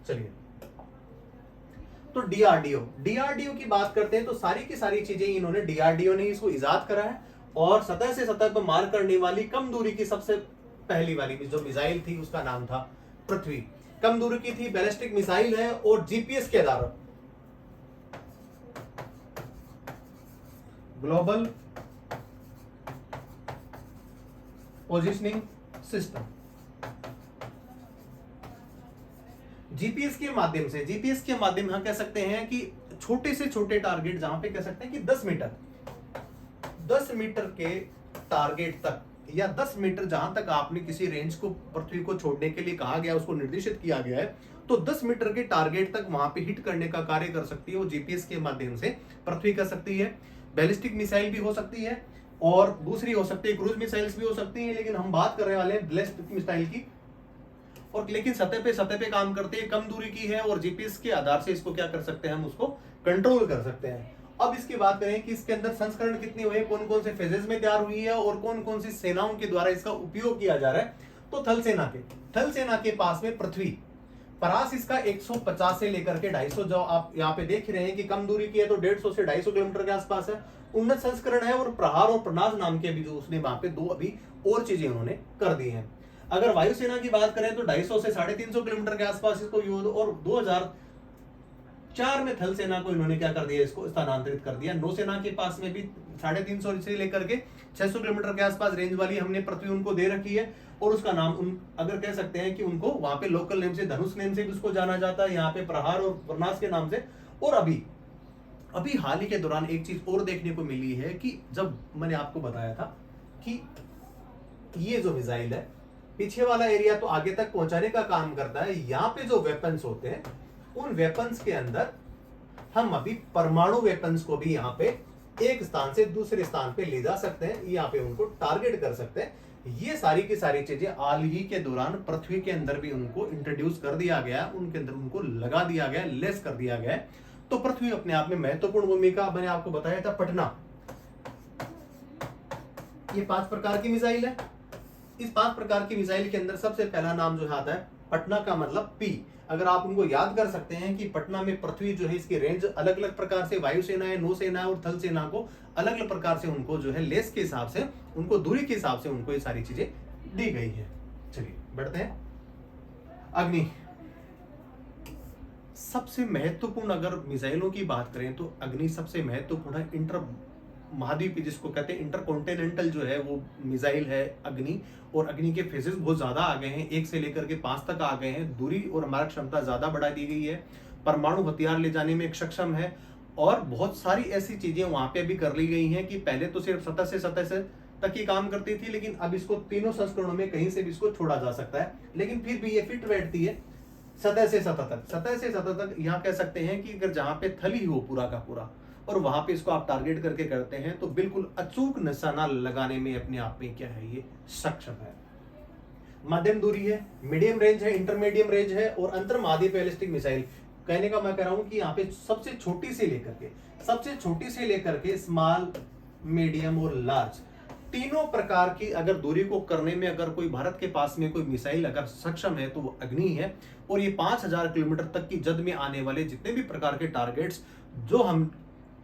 चलिए तो डीआरडीओ की बात करते हैं तो सारी की सारी चीजें इन्होंने डीआरडीओ ने इसको इजाद करा है। और सतह से सतह पर मार करने वाली कम दूरी की सबसे पहली वाली जो मिसाइल थी उसका नाम था पृथ्वी। कम दूरी की थी, बैलिस्टिक मिसाइल है और जीपीएस के आधार ग्लोबल पोजिशनिंग सिस्टम। जीपीएस के माध्यम हम कह सकते हैं कि छोटे से छोटे टारगेट, जहां पे कह सकते हैं कि 10 मीटर के टारगेट तक या 10 मीटर जहां तक आपने किसी रेंज को पृथ्वी को छोड़ने के लिए कहा गया, उसको निर्देशित किया गया है, तो 10 मीटर के टारगेट तक वहां पे हिट करने का कार्य कर सकती है वो जीपीएस के माध्यम से पृथ्वी कर सकती है। बैलिस्टिक मिसाइल भी हो सकती है और दूसरी हो सकती है क्रूज मिसाइल्स भी हो सकती है, लेकिन हम बात करने वाले हैं बैलिस्टिक मिसाइल की। और लेकिन सतह पे काम करते हैं, कम दूरी की है और जीपीएस के आधार से इसको क्या कर सकते हैं, हम उसको कंट्रोल कर सकते हैं। अब इसकी बात करें कि इसके अंदर संस्करण कितने हुए, कौन कौन से फेजेस में तैयार हुई है और कौन कौन सी सेनाओं के द्वारा इसका उपयोग किया जा रहा है। तो थल सेना के पास में पृथ्वी परास इसका 150 से लेकर के 250, जो आप यहाँ पे देख रहे हैं कि कम दूरी की है तो 150 से 250 किलोमीटर के आसपास है। उन्नत संस्करण है और प्रहार और प्रनाश नाम के भी जो उसने वहां पे 2 अभी और चीजें उन्होंने कर दी हैं। अगर वायुसेना की बात करें तो 250 से 350 किलोमीटर के आसपास इसको यूज, और 2004 में थल सेना को इन्होंने क्या कर दिया, इसको स्थानांतरित कर दिया। नौसेना के पास में भी 350 से लेकर के 600 किलोमीटर के आसपास रेंज वाली हमने पृथ्वी उनको दे रखी है, और उसका नाम अगर कह सकते हैं कि उनको वहां पे लोकल नेम से धनुष नेम से भी उसको जाना जाता है, यहाँ पे प्रहार और प्रनाश के नाम से। और अभी हाल ही के दौरान एक चीज और देखने को मिली है कि जब मैंने आपको बताया था कि ये जो मिसाइल है पीछे वाला एरिया तो आगे तक पहुंचाने का काम करता है, यहाँ पे जो वेपन्स होते हैं उन वेपन्स के अंदर हम अभी परमाणु वेपन्स को भी यहाँ पे एक स्थान से दूसरे स्थान पे ले जा सकते हैं, यहाँ पे उनको टारगेट कर सकते हैं। ये सारी की सारी चीजें हाल ही के दौरान पृथ्वी के अंदर भी उनको इंट्रोड्यूस कर दिया गया, उनके अंदर उनको लगा दिया गया, लेस कर दिया गया। तो पृथ्वी अपने आप में महत्वपूर्ण भूमिका, मैंने आपको बताया था पटना, ये 5 प्रकार की मिसाइल है। इस 5 प्रकार की मिसाइल के अंदर सबसे पहला नाम जो आता है पटना का मतलब पी। अगर आप उनको याद कर सकते हैं कि पटना में पृथ्वी जो है इसकी रेंज अलग अलग प्रकार से, वायुसेना है, नौसेना है और थल सेना को अलग अलग प्रकार से उनको जो है लेस के हिसाब से, उनको दूरी के हिसाब से उनको ये सारी चीजें दी गई है। चलिए बढ़ते हैं। अग्नि सबसे महत्वपूर्ण, अगर मिसाइलों की बात करें तो अग्नि सबसे महत्वपूर्ण है। इंटर महाद्वीप जिसको कहते हैं इंटरकॉन्टिनेंटल जो है वो मिसाइल है अग्नि, और अग्नि के फेजेस बहुत ज्यादा आ गए हैं, 1 से लेकर के 5 तक आ गए हैं। दूरी और हमारा क्षमता ज्यादा बढ़ा दी गई है, परमाणु हथियार ले जाने में सक्षम है, और बहुत सारी ऐसी चीजें वहां पे भी कर ली गई हैं कि पहले तो सिर्फ सतह से तक ही काम करती थी, लेकिन अब इसको तीनों संस्करणों में कहीं से भी इसको छोड़ा जा सकता है। लेकिन फिर भी ये फिट बैठती है सतह से सतह तक। यहाँ कह सकते हैं कि अगर जहां पे थली हो पूरा का पूरा, और वहां पे इसको आप टारगेट करके करते हैं तो बिल्कुल अचूक निशाना लगाने में अपने आप में क्या है, ये सक्षम है। मध्यम दूरी है, मीडियम रेंज है, इंटरमीडियम रेंज है, और अंतर महाद्वीप बैलिस्टिक मिसाइल। कहने का मैं कह रहा हूं कि यहाँ पे सबसे छोटी से लेकर के स्मॉल, मीडियम और लार्ज, तीनों प्रकार की अगर दूरी को करने में अगर कोई भारत के पास में कोई मिसाइल अगर सक्षम है तो वो अग्नि है। और ये 5000 किलोमीटर तक की जद में आने वाले जितने भी प्रकार के टारगेट्स जो हम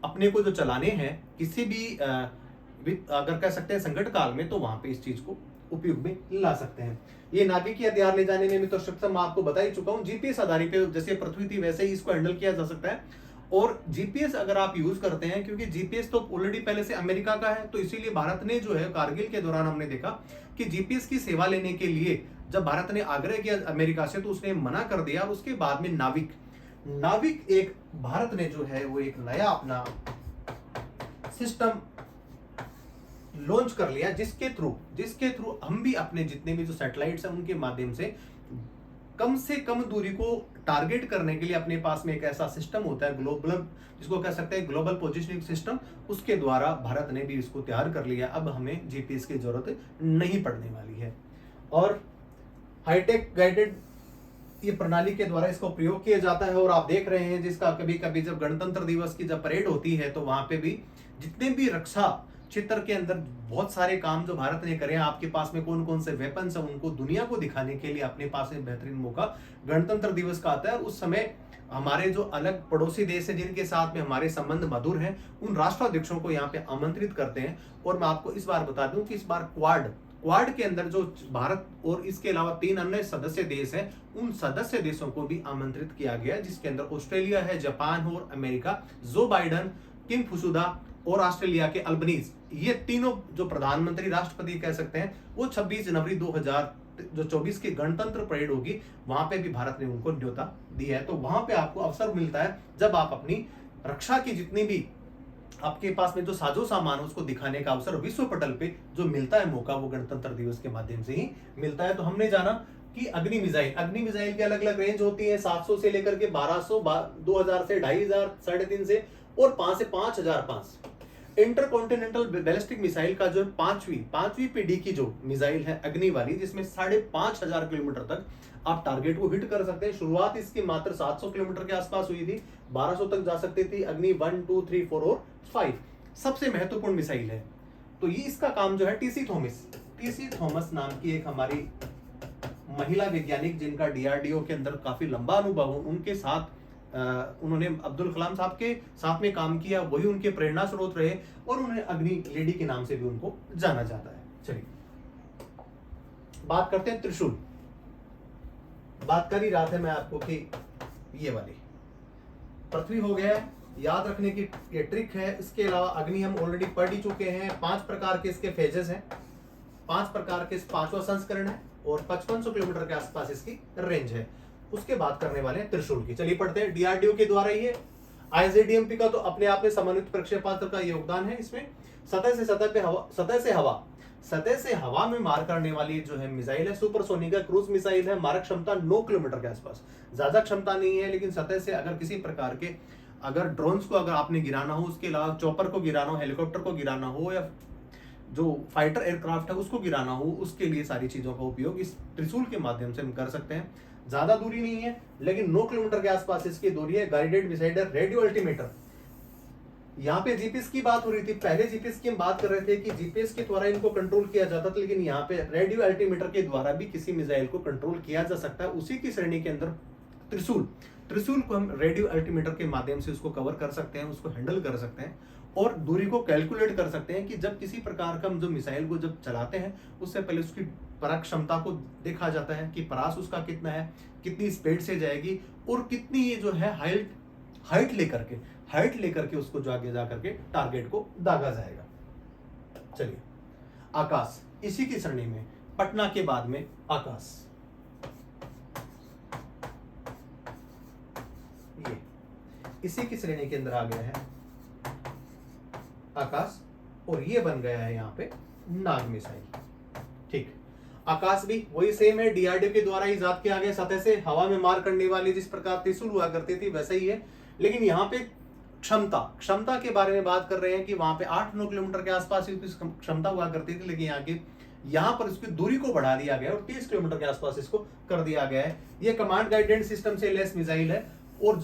अपने को जो चलाने हैं किसी भी अगर कह सकते हैं संकट काल में, तो वहां पे इस चीज को उपयोग में ला सकते हैं। ये नाभिकीय हथियार ले जाने में भी तो सक्षम आपको बता ही चुका हूं। जीपीएस आधारित पे जैसे पृथ्वी थी वैसे ही इसको हैंडल किया जा सकता है। और जीपीएस अगर आप यूज करते हैं, क्योंकि जीपीएस तो ऑलरेडी पहले से अमेरिका का है, तो इसीलिए भारत ने जो है कारगिल के दौरान हमने देखा कि जीपीएस की सेवा लेने के लिए जब भारत ने आग्रह किया अमेरिका से तो उसने मना कर दिया। और उसके बाद में नाविक एक भारत ने जो है वो एक नया अपना सिस्टम लॉन्च कर लिया, जिसके थ्रू हम भी अपने जितने भी जो सैटेलाइट्स हैं उनके माध्यम से कम दूरी को टारगेट करने के लिए अपने पास में एक ऐसा सिस्टम होता है ग्लोबल, जिसको कह सकते हैं ग्लोबल पोजिशनिंग सिस्टम, उसके द्वारा भारत ने भी इसको तैयार कर लिया। अब हमें जीपीएस की जरूरत नहीं पड़ने वाली है। और हाईटेक गाइडेड ये प्रणाली के द्वारा इसको प्रयोग किया जाता है। और आप देख रहे हैं जिसका कभी कभी जब गणतंत्र दिवस की जब परेड होती है तो वहां पे भी जितने भी रक्षा क्षेत्र के अंदर बहुत सारे काम जो भारत ने करे हैं, आपके पास में कौन कौन से वेपन्स हैं उनको दुनिया को दिखाने के लिए अपने पास में बेहतरीन मौका गणतंत्र दिवस का आता है। और उस समय हमारे जो अलग पड़ोसी देश है जिनके साथ में हमारे संबंध मधुर हैं, उन राष्ट्राध्यक्षों को यहाँ पे आमंत्रित करते हैं। और मैं आपको इस बार बता दूं कि इस बार क्वाड के अंदर जो भारत और इसके अलावा 3 अन्य सदस्य देश हैं, उन सदस्य देशों को भी आमंत्रित किया गया, जिसके अंदर ऑस्ट्रेलिया है, जापान और अमेरिका। जो बाइडन, किम फुसुदा और ऑस्ट्रेलिया के अल्बनीज, ये तीनों जो प्रधानमंत्री राष्ट्रपति कह सकते हैं, वो 26 जनवरी 2024 की गणतंत्र परेड होगी, वहां पे भी भारत ने उनको न्योता दिया है। तो वहां पे आपको अवसर मिलता है जब आप अपनी रक्षा की जितनी भी आपके पास में जो साजो सामान उसको दिखाने का अवसर विश्व पटल पे जो मिलता है मौका, वो गणतंत्र दिवस के माध्यम से ही मिलता है। तो हमने जाना कि अग्नि मिसाइल की अलग अलग रेंज होती है, 700 से लेकर के 1200, 2000 से 2500, 3.5 से और 5 से 5500। इंटरकॉन्टिनेंटल बैलिस्टिक मिसाइल का जो पांचवी पीढ़ी की जो मिसाइल है अग्नि वाली, जिसमें 5500 किलोमीटर तक आप टारगेट को हिट कर सकते हैं। शुरुआत इसकी मात्र 700 किलोमीटर के आसपास हुई थी, 1200 तक जा सकती थी। अग्नि 1, 2, 3, 4 और 5 सबसे महत्वपूर्ण मिसाइल है। तो ये इसका काम जो है टीसी थॉमस नाम की एक हमारी महिला वैज्ञानिक, जिनका डीआरडीओ के अंदर काफी लंबा अनुभव हो, उनके साथ उन्होंने अब्दुल कलाम साहब के साथ में काम किया, वही उनके प्रेरणा स्रोत रहे और उन्हें अग्नि लेडी के नाम से भी उनको जाना जाता है। चलिए बात करते हैं त्रिशूल। बात कर ही रहा था मैं आपको कि ये वाली पृथ्वी हो गया, याद रखने की ये ट्रिक है। इसके अलावा अग्नि हम ऑलरेडी पढ़ ही चुके हैं। 5 प्रकार के इसके फेजेस हैं, 5 प्रकार के 5वां संस्करण है और 5500 किलोमीटर के आसपास इसकी रेंज है। उसके बाद करने वाले हैं त्रिशूल की। चलिए पढ़ते हैं। डीआरडीओ के द्वारा ये आईजीडीएमपी का तो अपने आप में समन्वित प्रक्षेपास्त्र का योगदान है। इसमें सतह से हवा में मार करने वाली जो है मिसाइल है, सुपरसोनिक क्रूज मिसाइल है। मारक क्षमता 9 किलोमीटर के आसपास, ज्यादा क्षमता नहीं है, लेकिन सतह से अगर किसी प्रकार के अगर ड्रोन्स को अगर आपने गिराना हो, उसके अलावा चॉपर को गिराना हो, हेलीकॉप्टर को गिराना हो, या जो फाइटर एयरक्राफ्ट है उसको गिराना हो, उसके लिए सारी चीजों का उपयोग इस त्रिशूल के माध्यम से हम कर सकते हैं। ज्यादा दूरी नहीं है, लेकिन 9 किलोमीटर के आसपास इसकी दूरी है। Guided missile radio altimeter. यहाँ पे जीपीएस की बात हो रही थी, पहले जीपीएस की हम बात कर रहे थे कि जीपीएस के द्वारा इनको कंट्रोल किया जाता था, लेकिन यहाँ पे रेडियो अल्टीमीटर के द्वारा भी किसी मिसाइल को कंट्रोल किया जा सकता है। उसी की श्रेणी के अंदर त्रिशूल को हम रेडियो अल्टीमीटर के माध्यम से उसको कवर कर सकते हैं, उसको हैंडल कर सकते हैं और दूरी को कैलकुलेट कर सकते हैं कि जब किसी प्रकार का हम जो मिसाइल को जब चलाते हैं उससे पहले उसकी पराग क्षमता को देखा जाता है कि परास उसका कितना है, कितनी स्पीड से जाएगी और कितनी ये जो है हाइट लेकर के उसको जो आगे जाकर के टारगेट को दागा जाएगा। चलिए आकाश, इसी की श्रेणी में पटना के बाद में आकाश, ये इसी की श्रेणी के अंदर आ गया है आकाश और ये बन गया है यहाँ पे नाग मिसाइल। ठीक, आकाश भी वही सेम है, डीआरडीओ के द्वारा इजाद किया गया। सतह से हवा में मार करने वाली जिस प्रकार त्रिशूल हुआ करती थी वैसा ही है, लेकिन यहाँ पे क्षमता के बारे में बात कर रहे हैं कि वहां पे 8-9 किलोमीटर के आसपास इसकी क्षमता हुआ करती थी, लेकिन यहाँ पर इसकी दूरी को बढ़ा दिया गया और 30 किलोमीटर के आसपास इसको कर दिया गया है। ये कमांड गाइडेंस सिस्टम से लेस मिसाइल है और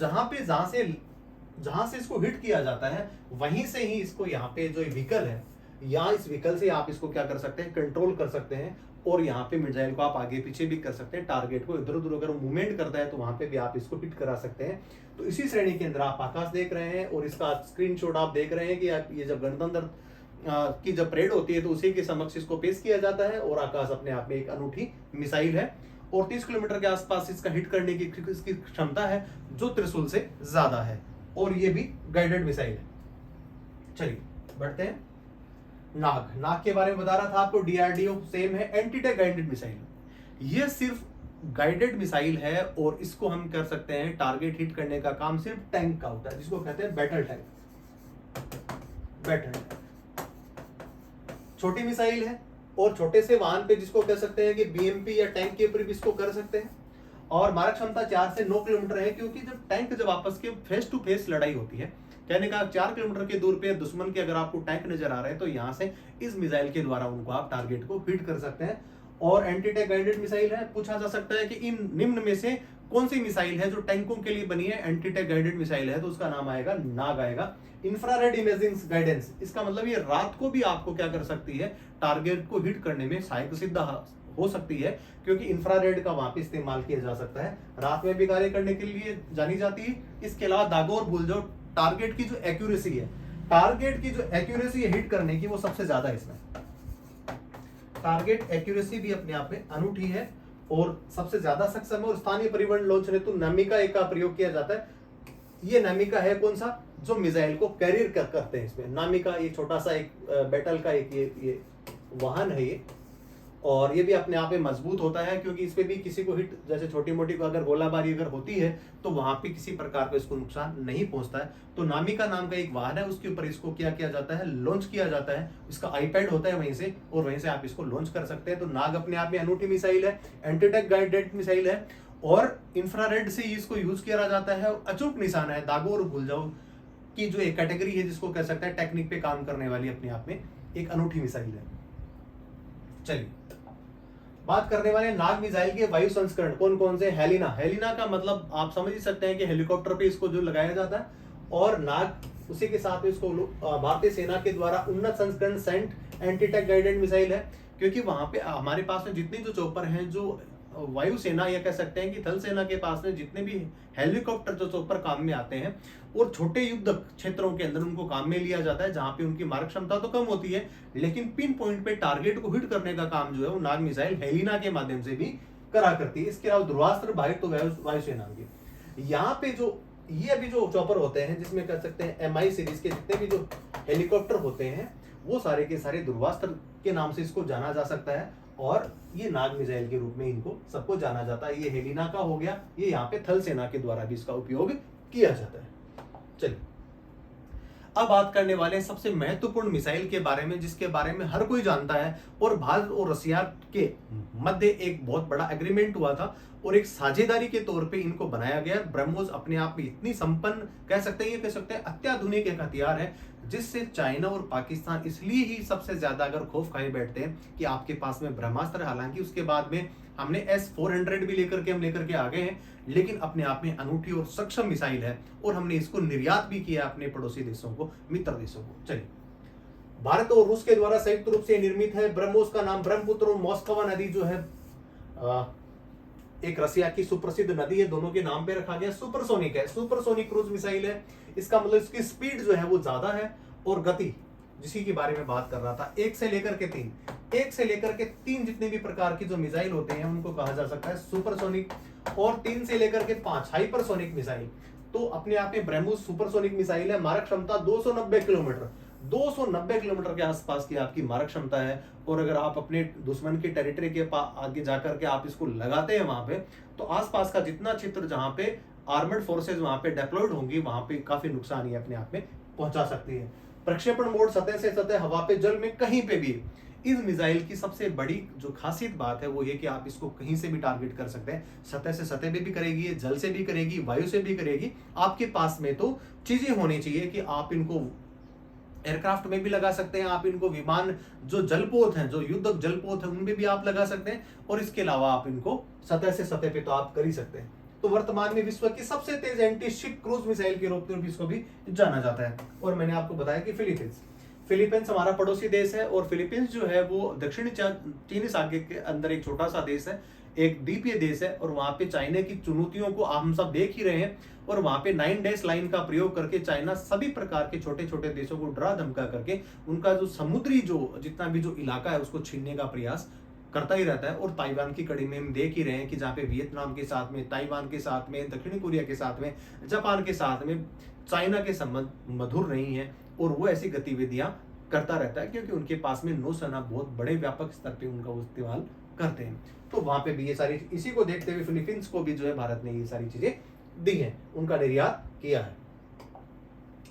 जहां से इसको हिट किया जाता है वहीं से ही इसको यहाँ पे जो व्हीकल है, या इस व्हीकल से आप इसको क्या कर सकते हैं, कंट्रोल कर सकते हैं और यहाँ पे मिसाइल को आप आगे पीछे भी कर सकते हैं। टारगेट को इधर उधर अगर मूवमेंट करता है तो वहां पे भी आप इसको हिट करा सकते हैं। तो इसी श्रेणी के अंदर आप आकाश देख रहे हैं और इसका स्क्रीनशॉट आप देख रहे हैं कि आप ये जब गणतंत्र की जब परेड होती है तो उसी के समक्ष इसको पेश किया जाता है। और आकाश अपने आप में एक अनूठी मिसाइल है और 30 किलोमीटर के आसपास इसका हिट करने की इसकी क्षमता है जो त्रिशूल से ज्यादा है और ये भी गाइडेड मिसाइल है। चलिए बढ़ते हैं। नाग के बारे में बता रहा था आपको, डीआरडीओ सेम है, एंटीटैंक गाइडेड मिसाइल। ये सिर्फ गाइडेड मिसाइल है और इसको हम कर सकते हैं, टारगेट हिट करने का काम सिर्फ टैंक का होता है, जिसको कहते हैं बैटल टैंक। छोटी मिसाइल है और छोटे से वाहन पे जिसको कह सकते हैं कि बीएमपी या टैंक के ऊपर भी इसको कर सकते हैं। और मारक क्षमता 4 से 9 किलोमीटर है, क्योंकि जब आपस की फेस टू फेस लड़ाई होती है, कहने का 4 किलोमीटर के दूर पे दुश्मन के अगर आपको टैंक नजर आ रहे हैं तो यहाँ से इस मिसाइल के द्वारा उनको आप टारगेट को हिट कर सकते हैं। और एंटी टैंक गाइडेड मिसाइल है। पूछा जा सकता है कि इन निम्न में से कौन सी मिसाइल है जो टैंकों के लिए बनी है, एंटी टैंक गाइडेड मिसाइल है, तो उसका नाम आएगा नाग आएगा। इंफ्रारेड इमेजिंग गाइडेंस, इसका मतलब ये रात को भी आपको क्या कर सकती है, टारगेट को हिट करने में सहायक सिद्ध हो सकती है, क्योंकि इंफ्रारेड का वहां पे इस्तेमाल किया जा सकता है, रात में भी कार्य करने के लिए जानी जाती है। इसके अलावा दागो और भूल जाओ, टारगेट की जो एक्यूरेसी है हिट करने की, वो सबसे ज्यादा है इसमें। टारगेट एक्यूरेसी भी अपने आप में अनूठी है और सबसे ज्यादा सक्षम है। और स्थानीय परिवहन लॉन्च हेतु नामिका एक का प्रयोग किया जाता है। ये नामिका है कौन सा, जो मिसाइल को कैरियर करते हैं। इसमें नामिका ये छोटा सा एक बैटल का एक ये वाहन है ये, और ये भी अपने आप में मजबूत होता है, क्योंकि इस पे भी किसी को हिट, जैसे छोटी मोटी अगर गोलाबारी अगर होती है तो वहां पे किसी प्रकार का इसको नुकसान नहीं पहुंचता है। तो नामिका नाम का एक वाहन है, उसके ऊपर इसको क्या किया जाता है, लॉन्च किया जाता है। इसका आईपैड होता है वहीं से, और वहीं से आप इसको लॉन्च कर सकते हैं। तो नाग अपने आप में अनूठी मिसाइल है, एंटी टैंक गाइडेड मिसाइल है और इंफ्रारेड से इसको यूज किया जाता है। अचूक निशाना है, दागो और भूल जाओ की जो एक कैटेगरी है, जिसको कह सकते हैं टेक्निक पे काम करने वाली अपने आप में एक अनूठी मिसाइल है। चलिए बात करने वाले नाग मिसाइल के वायु संस्करण कौन कौन से। हेलिना का मतलब आप समझ ही सकते हैं कि हेलीकॉप्टर पे इसको जो लगाया जाता है, और नाग उसी के साथ में इसको भारतीय सेना के द्वारा उन्नत संस्करण SANT anti tank guided missile है, क्योंकि वहां पे हमारे पास में जितनी जो चॉपर हैं जो वायुसेना या कह सकते हैं कि थल सेना के पास में जितने भी हेलीकॉप्टर जो चौपर काम में आते हैं और छोटे युद्ध क्षेत्रों के अंदर उनको काम में लिया जाता है, जहां पे उनकी मारक क्षमता तो कम होती है, लेकिन पिन पॉइंट पे टारगेट को हिट करने का काम जो है वो नाग मिसाइल हेलिना के माध्यम से भी करा करती है। इसके अलावा ध्रुवास्त्र भाई तो वायुसेना की। यहाँ पे जो ये अभी जो चॉपर होते हैं, जिसमें कह सकते हैं MI सीरीज के जितने भी जो हेलीकॉप्टर होते हैं, वो सारे के सारे ध्रुवास्त्र के नाम से इसको जाना जा सकता है, और ये नाग मिसाइल के रूप में इनको सबको जाना जाता है। ये हेलिना का हो गया, ये यहाँ पे थल सेना के द्वारा भी इसका उपयोग किया जाता है। चलिए अब बात करने वाले हैं सबसे महत्वपूर्ण मिसाइल के बारे में, जिसके बारे में हर कोई जानता है, और भारत और रशिया के मध्य एक बहुत बड़ा एग्रीमेंट हुआ था और एक साझेदारी के तौर पे इनको बनाया गया। ब्रह्मोस अपने आप में इतनी संपन्न कह सकते हैं, ये कह सकते हैं अत्याधुनिक एक हथियार है, जिससे चाइना और पाकिस्तान इसलिए ही सबसे ज्यादा अगर खौफ खाए बैठते हैं कि आपके पास में ब्रह्मास्त्र, हालांकि उसके बाद में हमने S-400 भी लेकर के आ गए हैं, लेकिन अपने आप में अनूठी और सक्षम मिसाइल है, और हमने इसको निर्यात भी किया अपने पड़ोसी देशों को, मित्र देशों को। चलिए, भारत और रूस के द्वारा संयुक्त रूप से निर्मित है। ब्रह्मोस का नाम ब्रह्मपुत्र और मोस्कवा नदी जो है एक रशिया की सुप्रसिद्ध नदी है, दोनों के नाम पे रखा गया। सुपरसोनिक है, सुपरसोनिक क्रूज मिसाइल है। इसका मतलब इसकी स्पीड जो है वो ज्यादा है, और गति जिसी के बारे में बात कर रहा था, 1 से लेकर के 3 जितने भी प्रकार की जो मिसाइल होते हैं उनको कहा जा सकता है सुपरसोनिक, और 3 से लेकर के 5 हाइपरसोनिक मिसाइल। तो अपने आप में ब्रह्मोस सुपरसोनिक मिसाइल है। मारक क्षमता 290 किलोमीटर, 290 किलोमीटर के आसपास की आपकी मारक क्षमता है, और अगर आप अपने दुश्मन की टेरिटरी के आगे जाकर के आप इसको लगाते हैं वहां पे, तो आसपास का जितना क्षेत्र जहां पे आर्मर्ड फोर्सेज वहां पे डिप्लॉयड होंगी, वहां पे काफी नुकसान ये अपने आप में पहुंचा सकती है। प्रक्षेपण मोड सतह से सतह, हवा पे, जल में, कहीं पे भी। इस मिसाइल की सबसे बड़ी जो खासियत बात है वो ये कि आप इसको कहीं से भी टारगेट कर सकते हैं। सतह से सतह पे भी करेगी, जल से भी करेगी, वायु से भी करेगी। आपके पास में तो चीजें होनी चाहिए कि आप इनको एयरक्राफ्ट में भी लगा सकते हैं, आप इनको विमान जो जलपोत हैं, जो युद्धक जलपोत हैं, उनमें भी आप लगा सकते हैं, और इसके अलावा आप इनको सतह से सतह पे तो आप कर ही सकते हैं। तो वर्तमान में विश्व की सबसे तेज एंटी शिप क्रूज मिसाइल के रूप में भी इसको भी जाना जाता है। और मैंने आपको बताया कि फिलीपींस हमारा पड़ोसी देश है, और फिलीपींस जो है वो दक्षिणी चीनी सागर के अंदर एक छोटा सा देश है, एक द्वीपीय देश है, और वहां पे चाइना की चुनौतियों को हम सब देख ही रहे हैं, और वहां पे 9 डैश लाइन का प्रयोग करके चाइना सभी प्रकार के छोटे छोटे देशों को डरा धमका करके उनका जो समुद्री जो जितना भी जो इलाका है उसको छीनने का प्रयास करता ही रहता है। और ताइवान की कड़ी में हम देख ही रहे हैं कि जहाँ पे वियतनाम के साथ में, ताइवान के साथ में, दक्षिणी कोरिया के साथ में, जापान के साथ में चाइना के संबंध मधुर नहीं है, और वो ऐसी गतिविधियां करता रहता है, क्योंकि उनके पास में नौसेना बहुत बड़े व्यापक स्तर पे उनका इस्तेमाल करते हैं। तो वहां पे भी ये सारी, इसी को देखते हुए फिलीपींस को भी जो है भारत ने ये सारी चीजें दी हैं, उनका निर्यात किया है।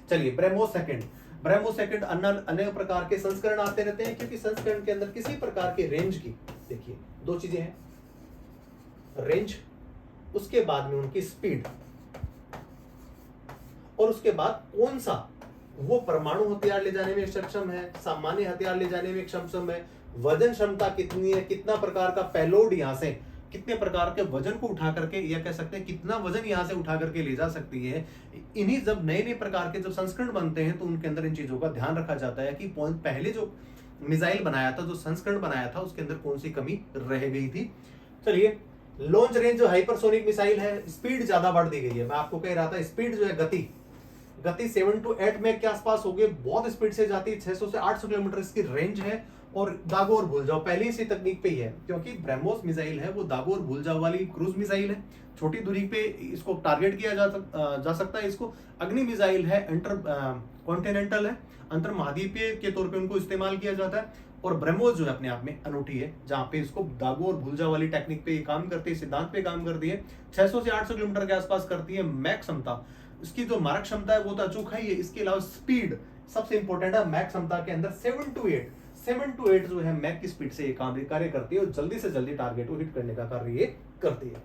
चलिए, ब्रह्मोस सेकंड अनेक प्रकार के संस्करण आते रहते हैं, क्योंकि संस्करण के अंदर किसी प्रकार के रेंज की, देखिए 2 चीजें हैं, रेंज, उसके बाद में उनकी स्पीड, और उसके बाद कौन सा वो परमाणु हथियार ले जाने में सक्षम है, सामान्य हथियार ले जाने में सक्षम है, वजन क्षमता कितनी है, कितना प्रकार का पेलोड यहां से, कितने प्रकार के वजन को उठा करके, या कह सकते हैं कितना वजन यहां से उठा करके ले जा सकती है। इन्हीं जब नए नए प्रकार के जब संस्करण बनते हैं तो उनके अंदर इन चीजों का ध्यान रखा जाता है कि पहले जो मिसाइल बनाया था, जो संस्करण बनाया था, उसके अंदर कौन सी कमी रह गई थी। चलिए, लॉन्च रेंज जो हाइपरसोनिक मिसाइल है, स्पीड ज्यादा बढ़ दी गई है। मैं आपको कह रहा था स्पीड जो है, गति 7 to 8 मैक के आसपास हो गई, बहुत स्पीड से जाती है, 600 से 800 किलोमीटर इसकी रेंज है। और दागो और भूल जाओ पहले इसी तकनीक पे ही है, क्योंकि ब्रह्मोस मिसाइल है वो दागो और भूल जाओ वाली क्रूज मिसाइल है, छोटी दूरी पे इसको टारगेट किया जा सकता है। इसको अग्नि मिसाइल है, कॉन्टिनेंटल है, अंतर महाद्वीपीय के तौर पे उनको इस्तेमाल किया जाता है। और ब्रह्मोस जो है अपने आप में अनूठी है, जहां पे इसको दागो और भूल जाओ वाली टेक्निक पे ये काम करती है, सिद्धांत पे काम करती है। 600 से 800 किलोमीटर के आसपास करती है। मैक क्षमता, इसकी जो मारक क्षमता है वो तो अचूक है ही है, इसके अलावा स्पीड सबसे इंपॉर्टेंट है। मैक क्षमता के अंदर 7 to 8 जो है मैक की स्पीड से ये कार्य करती है, और जल्दी से जल्दी टारगेट को हिट करने का कार्य ये करती है।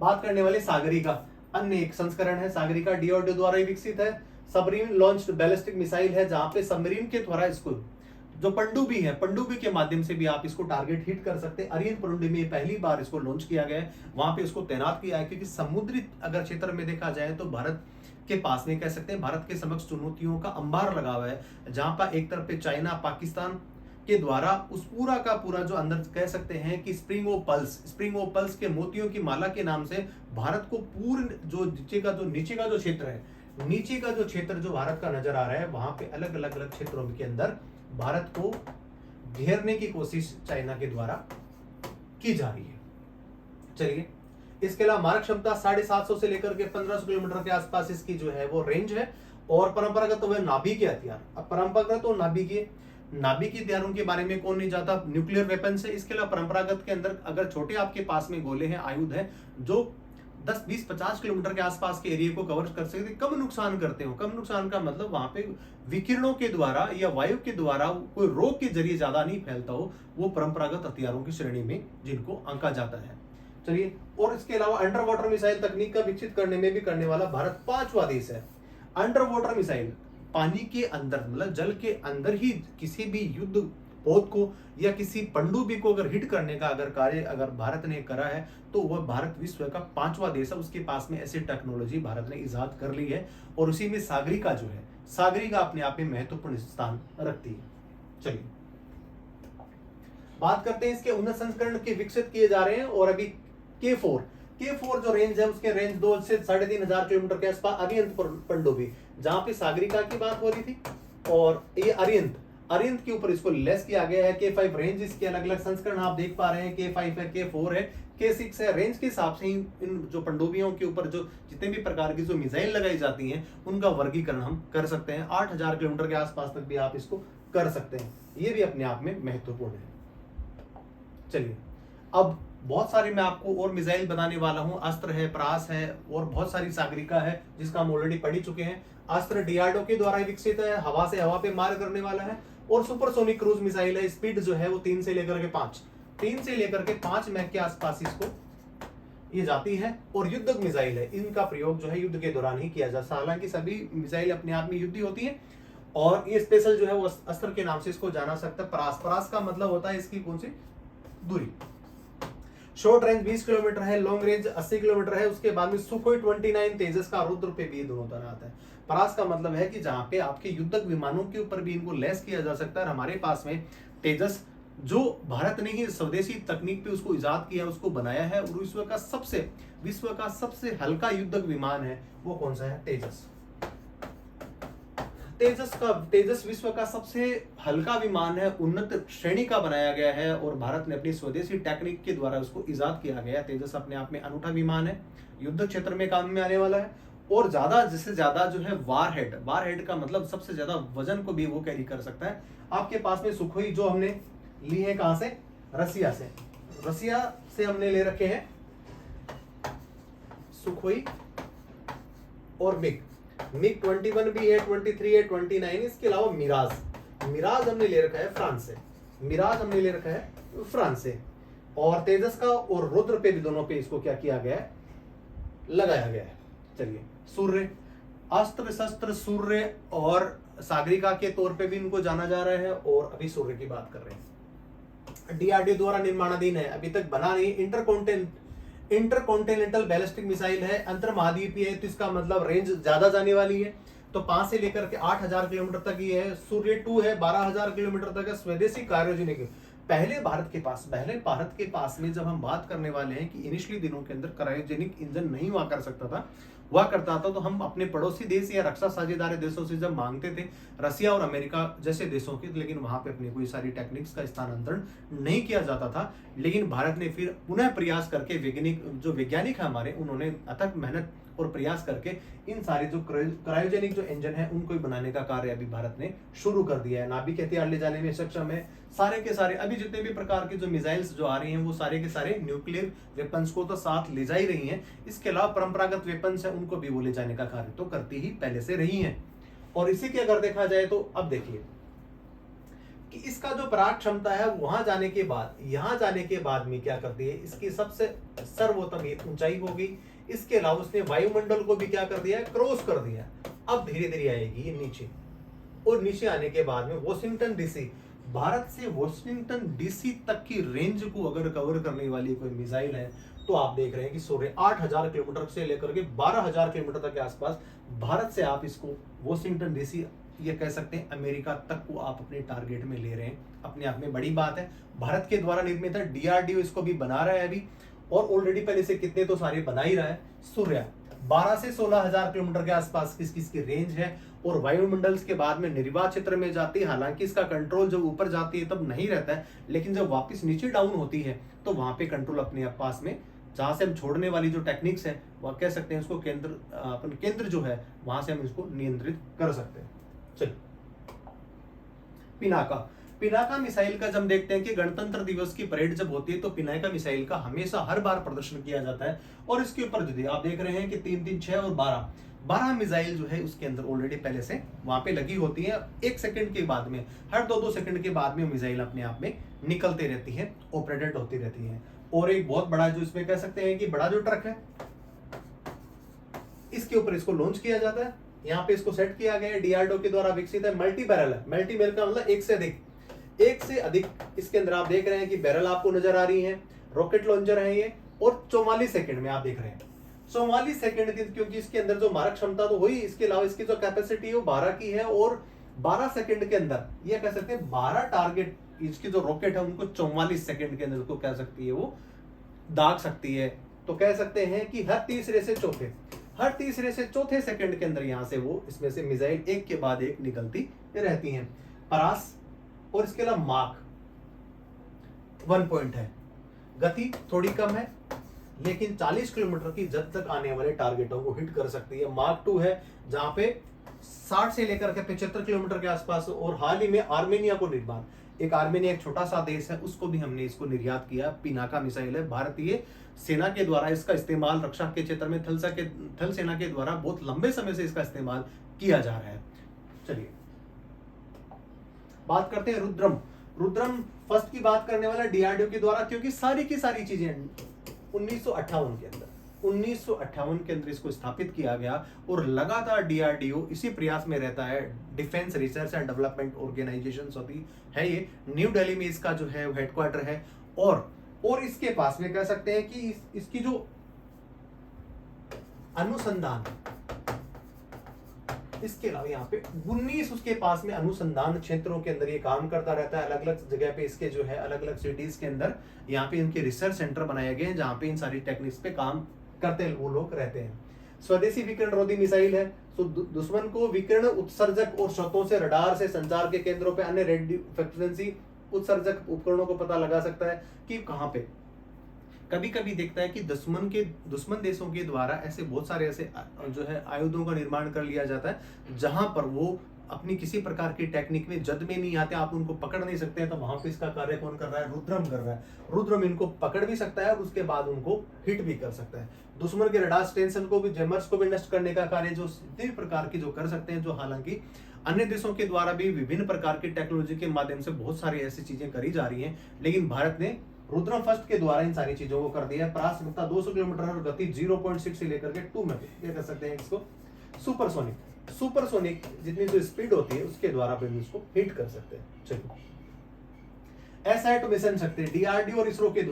बात करने वाले सागरिका, अन्य एक संस्करण है। सागरिका डीआरडीओ द्वारा ही विकसित है, सबमरीन लॉन्च्ड बैलिस्टिक मिसाइल है, जहां पे सबमरीन के द्वारा इसको जो पनडुब्बी है, पनडुब्बी के माध्यम से भी आप इसको टारगेट हिट कर सकते हैं। अरियन पनडुब्बी में पहली बार इसको लॉन्च किया गया है, वहां पे इसको तैनात किया है, क्योंकि समुद्री अगर क्षेत्र में देखा जाए तो भारत के पास में कह सकते हैं भारत के समक्ष चुनौतियों का अंबार लगा हुआ है, जहां पर एक तरफ पे चाइना पाकिस्तान के द्वारा उस पूरा का पूरा जो अंदर कह सकते हैं कि स्प्रिंग ऑफ पल्स के मोतियों की माला के नाम से भारत को पूर्ण जो नीचे का जो क्षेत्र है, नीचे का जो क्षेत्र जो भारत का नजर आ रहा है, वहां पे अलग अलग अलग क्षेत्रों के अंदर भारत को घेरने की कोशिश चाइना के द्वारा की जा रही है। चलिए, इसके अलावा मारक क्षमता 750 से लेकर के 1500 किलोमीटर के आसपास इसकी जो है वो रेंज है। और परंपरागत तो वह नाभिकीय हथियार, अब परंपरागत और नाभिकीय हथियारों के बारे में कौन नहीं जानता, न्यूक्लियर वेपन्स है। इसके अलावा परंपरागत के अंदर अगर छोटे आपके पास में गोले हैं, आयुध है जो 10, 20, 50 किलोमीटर के आसपास के एरिया को कवर कर सकते, कम नुकसान करते हो। कम नुकसान का मतलब वहां पे विकिरणों के द्वारा या वायु के द्वारा कोई रोग के जरिए ज्यादा नहीं फैलता हो, वो परंपरागत हथियारों की श्रेणी में जिनको आंका जाता है। चलिए, और इसके अलावा अंडर वाटर मिसाइल तकनीक का विकसित करने में भी करने वाला भारत 5वां देश है। अंडर वाटर मिसाइल, पानी के अंदर मतलब जल के अंदर ही किसी भी युद्ध पोत को या किसी पनडुब्बी को अगर हिट करने का अगर कार्य अगर भारत ने करा है, तो वह भारत विश्व का 5वां देश है। उसके पास में ऐसी टेक्नोलॉजी भारत ने इजाद कर ली है, और उसी में सागरिका जो है, सागरिका अपने आप में महत्वपूर्ण स्थान रखती है। चलिए, बात करते हैं इसके उन्नत संस्करण के विकसित किए जा रहे हैं। और अभी K4 जो रेंज है, उसके रेंज 2 से 3500 किलोमीटर के आसपास अरिहंत पनडुब्बी, जहां पे सागरिका की बात हो रही थी, और ये अरिहंत के ऊपर इसको लेस किया गया है। K5 रेंज, इसके अलग अलग संस्करण आप देख पा रहे हैं, K5 है, K4 है, K6 है। रेंज के हिसाब से इन जो पनडुब्बियों के ऊपर जो जितने भी प्रकार की जो मिसाइल लगाई जाती हैं, उनका वर्गीकरण हम कर सकते हैं। 8000 किलोमीटर के आसपास तक भी आप इसको कर सकते हैं, ये भी अपने आप में महत्वपूर्ण है। चलिए, अब बहुत सारी मैं आपको और मिसाइल बताने वाला हूं। अस्त्र है, प्रास है, और बहुत सारी सागरिका है जिसका हम ऑलरेडी पढ़ ही चुके हैं। अस्त्र डीआरडीओ के द्वारा विकसित है, हवा से हवा पे मार करने वाला है। और सुपरसोनिक क्रूज मिसाइल है, स्पीड जो है वो 3 से लेकर के 5 मैक के आसपास इसको ये जाती है। और युद्धक मिसाइल है, इनका प्रयोग जो है युद्ध के दौरान ही किया जाता है। हालांकि सभी मिसाइल अपने आप में युद्ध होती है, और ये स्पेशल जो है वो अस्त्र के नाम से इसको जाना सकता है। प्रास का मतलब होता है इसकी कौन सी दूरी। शॉर्ट रेंज 20 किलोमीटर है, लॉन्ग रेंज 80 किलोमीटर है। उसके बाद में सुखोई 29 तेजस का रुद्र पे भी दोनों तरह आता है। परास का मतलब है कि जहां पे आपके युद्धक विमानों के ऊपर भी इनको लेस किया जा सकता है। हमारे पास में तेजस, जो भारत ने ही स्वदेशी तकनीक पे उसको इजाद किया, उसको बनाया है, और विश्व का सबसे हल्का युद्धक विमान है, वो कौन सा है? तेजस विश्व का सबसे हल्का विमान है, उन्नत श्रेणी का बनाया गया है, और भारत ने अपनी स्वदेशी टेक्निक के द्वारा उसको इजाद किया गया। तेजस अपने आप में अनूठा विमान है, युद्ध क्षेत्र में काम में आने वाला है। और ज्यादा जो है वारहेड का मतलब सबसे ज्यादा वजन को भी वो कैरी कर सकता है। आपके पास में सुखोई जो हमने ली है कहां से? रसिया से हमने ले रखे हैं सुखोई और मिग 21 भी है, 23 है, 29। इसके अलावा मिराज हमने ले रखा है फ्रांस से। और तेजस का और रुद्र पे भी दोनों पे इसको क्या किया गया है? लगाया गया है। चलिए, सूर्य, अस्त्र शस्त्र सूर्य और सागरिका के तौर पे भी इनको जाना जा रहा है, और अभी सूर्य की बात कर रहे हैं। डीआरडीओ द्वारा निर्माणाधीन है, अभी तक बना नहीं। इंटरकॉन्टिनेंटल बैलिस्टिक मिसाइल है, अंतर महाद्वीपीय है, तो इसका मतलब रेंज ज्यादा जाने वाली है, तो 5 से लेकर के 8000 किलोमीटर तक ये है। सूर्य 2 है, 12000 किलोमीटर तक है। स्वदेशी क्रायोजेनिक, पहले भारत के पास में जब हम बात करने वाले हैं कि इनिशियली दिनों के अंदर क्रायोजेनिक इंजन नहीं हुआ करता था, तो हम अपने पड़ोसी देश या रक्षा साझेदार देशों से जब मांगते थे, रसिया और अमेरिका जैसे देशों के, लेकिन वहां पे अपनी कोई सारी टेक्निक्स का स्थानांतरण नहीं किया जाता था। लेकिन भारत ने फिर पुनः प्रयास करके, वैज्ञानिक है हमारे, उन्होंने अथक मेहनत और प्रयास करके इन सारे जो क्रायोजेनिक जो इंजन है उनको ही बनाने का कार्य अभी भारत ने शुरू कर दिया है। नाभिक हथियार ले जाने में सक्षम है। सारे के सारे अभी जितने भी प्रकार के जो मिसाइल्स जो आ रही हैं, वो सारे के सारे न्यूक्लियर वेपन्स को तो साथ ले जा ही रही हैं। इसके अलावा परंपरागत वेपन्स है, उनको भी वो ले जाने का कार्य तो करती ही पहले से रही हैं। और इसी के अगर देखा जाए तो अब देखिए कि इसका जो पराग क्षमता है, वहां जाने के बाद, यहां जाने के बाद में क्या करती है, इसकी सबसे सर्वोत्तम ऊंचाई होगी। इसके अलावा उसने वायुमंडल को भी क्या कर दिया? क्रॉस कर दिया। अब धीरे धीरे आएगी ये नीचे, और नीचे आने के बाद में वॉशिंगटन डीसी, भारत से वॉशिंगटन डीसी तक की रेंज को अगर कवर करने वाली कोई मिसाइल है, तो आप देख रहे हैं कि सूर्य 8000 किलोमीटर से लेकर के 12000 किलोमीटर तक के आसपास भारत से आप इसको वॉशिंगटन डीसी ये कह सकते हैं अमेरिका तक को आप अपने टारगेट में ले रहे हैं, अपने आप में बड़ी बात है। भारत के द्वारा निर्मित है, डीआरडीओ इसको भी बना रहा है अभी, और ऑलरेडी पहले से कितने तो सारे बना ही रहा है। सूर्य 12 से 16,000 किलोमीटर के आसपास किसकी रेंज है, और वायुमंडल के बाद में निर्वात क्षेत्र में जाती है। हालांकि इसका कंट्रोल जब ऊपर जाती है तब नहीं रहता है, लेकिन जब वापस नीचे डाउन होती है तो वहां पे कंट्रोल अपने पास में, जहां से हम छोड़ने वाली जो टेक्निक्स है वह कह सकते हैं उसको केंद्र जो है वहां से हम इसको नियंत्रित कर सकते हैं। चलिए, पिनाका मिसाइल का जब देखते हैं कि गणतंत्र दिवस की परेड जब होती है तो पिनाका मिसाइल का हमेशा हर बार प्रदर्शन किया जाता है, और इसके ऊपर जो आप देख रहे हैं कि 3 3 6 और 12 मिसाइल जो है उसके अंदर ऑलरेडी पहले से वहां पे लगी होती है। 1 सेकंड के बाद में, हर 2-2 सेकंड के बाद में मिसाइल अपने आप में निकलती रहती है, ऑपरेटेड होती रहती है। और एक बहुत बड़ा जो इसमें कह सकते हैं कि बड़ा जो ट्रक है, इसके ऊपर इसको लॉन्च किया जाता है। यहाँ पे इसको सेट किया गया है, डीआरडीओ के द्वारा विकसित है। मल्टी बैरल है, मल्टी बैरल का मतलब एक से अधिक इसके अंदर आप देख रहे हैं कि बैरल आपको नजर आ रही है। रॉकेट लॉन्चर है ये, और 44 सेकंड में आप देख रहे हैं 44 सेकंड की, क्योंकि इसके अंदर जो मारक क्षमता तो हुई, इसके अलावा इसकी जो कैपेसिटी है वो 12 की है, और 12 सेकंड के अंदर ये कह सकते हैं 12 टारगेट इसकी जो रॉकेट है उनको 44 सेकंड के अंदर को कह सकती है वो दाग सकती है। तो कह सकते हैं कि हर तीसरे से चौथे सेकंड के अंदर यहां से वो इसमें से मिसाइल एक के बाद एक निकलती रहती हैं। परास और इसके अलावा मार्क 1 पॉइंट है, गति थोड़ी कम है, लेकिन 40 किलोमीटर की जब तक आने वाले टारगेटों को हिट कर सकती है। मार्क 2 है जहां पे 60 से लेकर के 75 किलोमीटर के आसपास। और हाल ही में आर्मेनिया को निर्माण, आर्मेनिया एक छोटा सा देश है, उसको भी हमने इसको निर्यात किया। पिनाका मिसाइल है, भारतीय सेना के द्वारा इसका इस्तेमाल रक्षा के क्षेत्र में थल सेना के द्वारा बहुत लंबे समय से इसका इस्तेमाल किया जा रहा है। चलिए बात करते हैं रुद्रम फर्स्ट की बात करने वाला डीआरडीओ के द्वारा, क्योंकि सारी की सारी चीजें 1958 के अंदर इसको स्थापित किया गया, और लगातार डीआरडीओ इसी प्रयास में रहता है। Defence research and development organisation होती है ये, न्यू दिल्ली में इसका जो है हेडक्वार्टर है। और इसके पास में कह सकते हैं कि इसकी जो अनुसंधान, इसके अलावा यहाँ पे 19 उसके पास में अनुसंधान क्षेत्रों के अंदर ये काम करता रहता है। अलग अलग जगह पे इसके जो है अलग अलग सिटीज के अंदर यहाँ पे इनके रिसर्च सेंटर बनाए गए हैं, जहाँ पे इन सारी टेक्निक्स पे काम करते वो लोग रहते हैं। स्वदेशी विकिरण रोधी मिसाइल है, तो दुश्मन को विकिरण उत्सर्जक और स्रोतों से रडार से संचार के केंद्रों पे अन्य रेडियो फ्रिक्वेंसी उत्सर्जक उपकरणों को पता लगा सकता है कि कहाँ पे। कभी कभी देखता है कि दुश्मन देशों के द्वारा ऐसे बहुत सारे ऐसे जो है आयुधों का निर्माण कर लिया जाता है, जहां पर वो अपनी किसी प्रकार की टेक्निक में जद में नहीं आते, आप उनको पकड़ नहीं सकते हैं। तो वहां पे इसका कार्य कौन कर रहा है? रुद्रम कर रहा है। रुद्रम इनको पकड़ भी सकता है और उसके बाद उनको हिट भी कर सकता है। दुश्मन के रडार स्टेशन को भी, जैमर्स को भी नष्ट करने का कार्य जो इतने प्रकार की जो कर सकते हैं, जो हालांकि अन्य देशों के द्वारा भी विभिन्न प्रकार की टेक्नोलॉजी के माध्यम से बहुत सारी ऐसी चीजें करी जा रही हैं, लेकिन भारत ने रुद्रम फर्स्ट के द्वारा इन सारी चीजों को कर दिया है। परास क्षमता 200 किलोमीटर और गति 0.6 से लेकर के 2 में ये कर सकते हैं इसको। सुपरसोनिक जितनी जो स्पीड होती है उसके द्वारा भी इसको हिट कर सकते हैं। चलिए एसैट मिशन शक्ति डीआरडीओ और इसरो के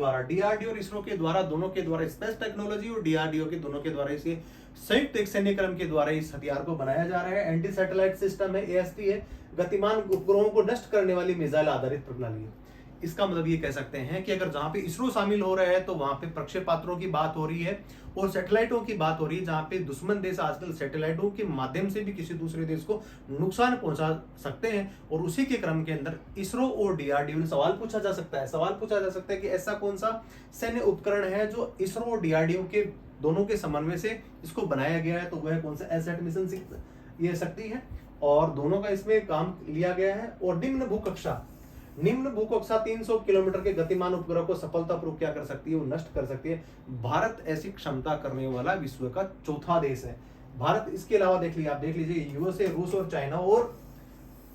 द्वारा दोनों के द्वारा स्पेस टेक्नोलॉजी और डीआरडीओ के दोनों के द्वारा इसे संयुक्त एक सैन्य क्रम के द्वारा इस हथियार को बनाया जा रहा है। एंटी सैटेलाइट सिस्टम है, एएसटी है, गतिमान उपग्रहों को नष्ट करने वाली मिसाइल आधारित प्रणाली है। इसका मतलब ये कह सकते हैं कि अगर जहां पे इसरो शामिल हो रहा है तो वहां पे प्रक्षेपात्रों की बात हो रही है और सैटेलाइटों की बात हो रही है, जहां पे दुश्मन देश आजकल सैटेलाइटों के माध्यम से भी किसी दूसरे देश को नुकसान पहुंचा सकते हैं। और उसी के क्रम के अंदर इसरो और डीआरडीओ ने सवाल पूछा जा सकता है कि ऐसा कौन सा सैन्य उपकरण है जो इसरो और डीआरडीओ के दोनों के समन्वय से इसको बनाया गया है, तो वह कौन सा एसैट मिशन ये शक्ति है, और दोनों का इसमें काम लिया गया है। और निम्न भूकक्षा 300 किलोमीटर के गतिमान उपग्रह को सफलतापूर्वक क्या कर सकती है? वो नष्ट कर सकती है। भारत ऐसी क्षमता करने वाला विश्व का चौथा देश है। भारत इसके अलावा देख लीजिए यूएसए, रूस और चाइना और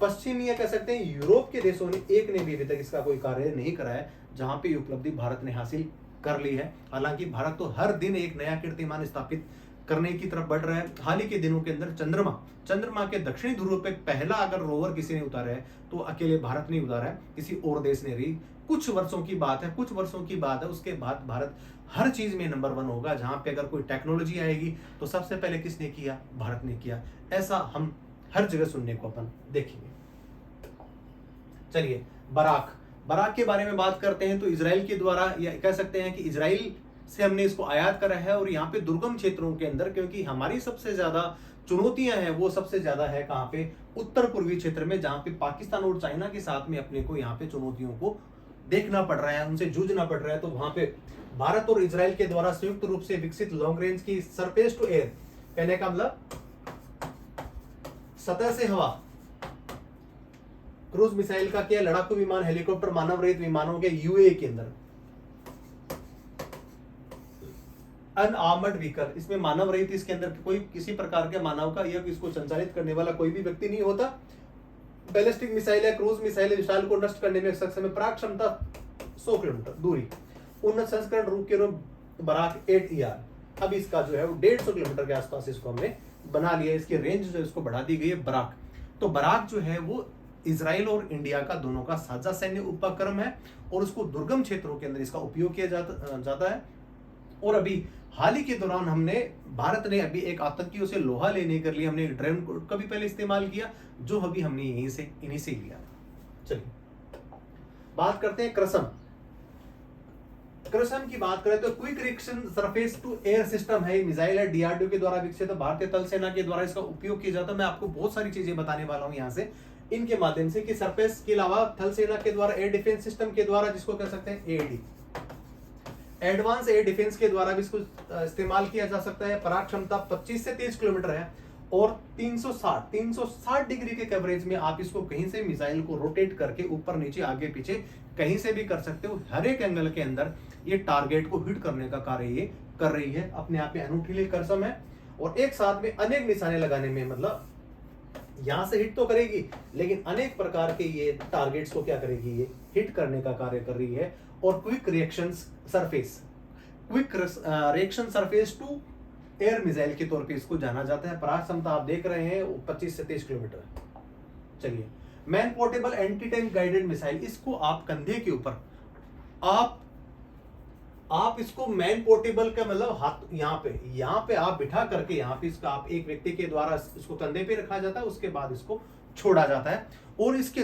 पश्चिमी कह सकते हैं यूरोप के देशों ने एक ने भी अभी तक इसका कोई कार्य नहीं करा है, जहां पे उपलब्धि भारत ने हासिल कर ली है। हालांकि भारत तो हर दिन एक नया कीर्तिमान स्थापित करने की तरफ बढ़ रहा है। हाल ही के दिनों के अंदर चंद्रमा के दक्षिणी ध्रुव पे पहला अगर रोवर किसी ने उतारा है तो अकेले भारत नहीं उतारा है, किसी और देश ने रही। कुछ वर्षों की बात है, उसके बाद भारत हर चीज में नंबर 1 होगा। जहां पे अगर कोई टेक्नोलॉजी आएगी तो सबसे पहले किसने किया? भारत ने किया। ऐसा हम हर जगह सुनने को अपन देखेंगे। चलिए, बराक बराक के बारे में बात करते हैं तो इजराइल के द्वारा, या कह सकते हैं कि इजराइल से हमने इसको आयात करा है। और यहाँ पे दुर्गम क्षेत्रों के अंदर, क्योंकि हमारी सबसे ज्यादा चुनौतियां हैं वो सबसे ज्यादा है कहाँ पे, उत्तर पूर्वी क्षेत्र में, जहाँ पे पाकिस्तान और चाइना के साथ में अपने को यहाँ पे चुनौतियों को देखना पड़ रहा है, उनसे जूझना पड़ रहा है। तो वहां पे भारत और इजराइल के द्वारा संयुक्त रूप से विकसित लॉन्ग रेंज की सरफेस टू एयर, कहने का मतलब सतह से हवा क्रूज मिसाइल का क्या, लड़ाकू विमान, हेलीकॉप्टर, मानव रहित विमानों के यूए के अंदर अनआर्मर्ड व्हीकल, इसमें मानव रहित, इसके अंदर कोई किसी प्रकार के मानव का या इसको संचालित करने वाला कोई भी व्यक्ति नहीं होता। बैलिस्टिक मिसाइल या क्रूज मिसाइल मिसाइल को नष्ट करने में सक्षम है। प्राग क्षमता 100 किलोमीटर दूरी। उन्नत संस्करण रूप के रूप बराक 8ER। अब इसका जो है वो 150 किलोमीटर के आसपास इसको हमने बना लिया, इसकी रेंज जो है इसको बढ़ा दी गई है बराक। तो बराक जो है वो इजराइल और इंडिया का दोनों का साझा सैन्य उपक्रम है और उसको दुर्गम क्षेत्रों के अंदर इसका उपयोग किया जाता है। और अभी हाल ही के दौरान हमने, भारत ने अभी एक आतंकियों से लोहा लेने के लिए हमने ड्रोन का भी पहले इस्तेमाल किया, जो अभी हमने इन्हीं से लिया। चलिए, बात करते हैं क्रसम की बात करें तो quick reaction surface to air system है, मिसाइल है, डीआरडीओ के द्वारा विकसित है, भारतीय थल सेना के द्वारा इसका उपयोग किया जाता है। मैं आपको बहुत सारी चीजें बताने वाला हूं यहां से इनके माध्यम से, कि सरफेस के अलावा थल सेना के द्वारा एयर डिफेंस सिस्टम के द्वारा, जिसको कह सकते हैं एडी, एडवांस एयर डिफेंस के द्वारा भी इसको इस्तेमाल किया जा सकता है। पराग क्षमता 25 से 30 किलोमीटर है और 360 डिग्री के कवरेज में आप इसको कहीं से मिसाइल को रोटेट करके ऊपर नीचे आगे पीछे कहीं से भी कर सकते हो। हर एक एंगल के अंदर ये टारगेट को हिट करने का कार्य ये कर रही है। अपने आप में अनूठी क्रसम है और एक साथ में अनेक निशाने लगाने में, मतलब यहां से हिट तो करेगी लेकिन अनेक प्रकार के ये टारगेट्स को क्या करेगी, ये हिट करने का कार्य कर रही है। और quick reaction surface to air missile के तौर पे इसको जाना जाता है। पराग क्षमता आप देख रहे हैं 25 से 30 किलोमीटर। चलिए, man portable anti tank guided missile, इसको आप कंधे के ऊपर आप इसको मैन पोर्टेबल का मतलब हाथ यहाँ पे आप बिठा करके, यहाँ पे इसका आप एक व्यक्ति के द्वारा इसको कंधे पे रखा जाता है, उसके बाद इसको छोड़ा जाता है। और इसके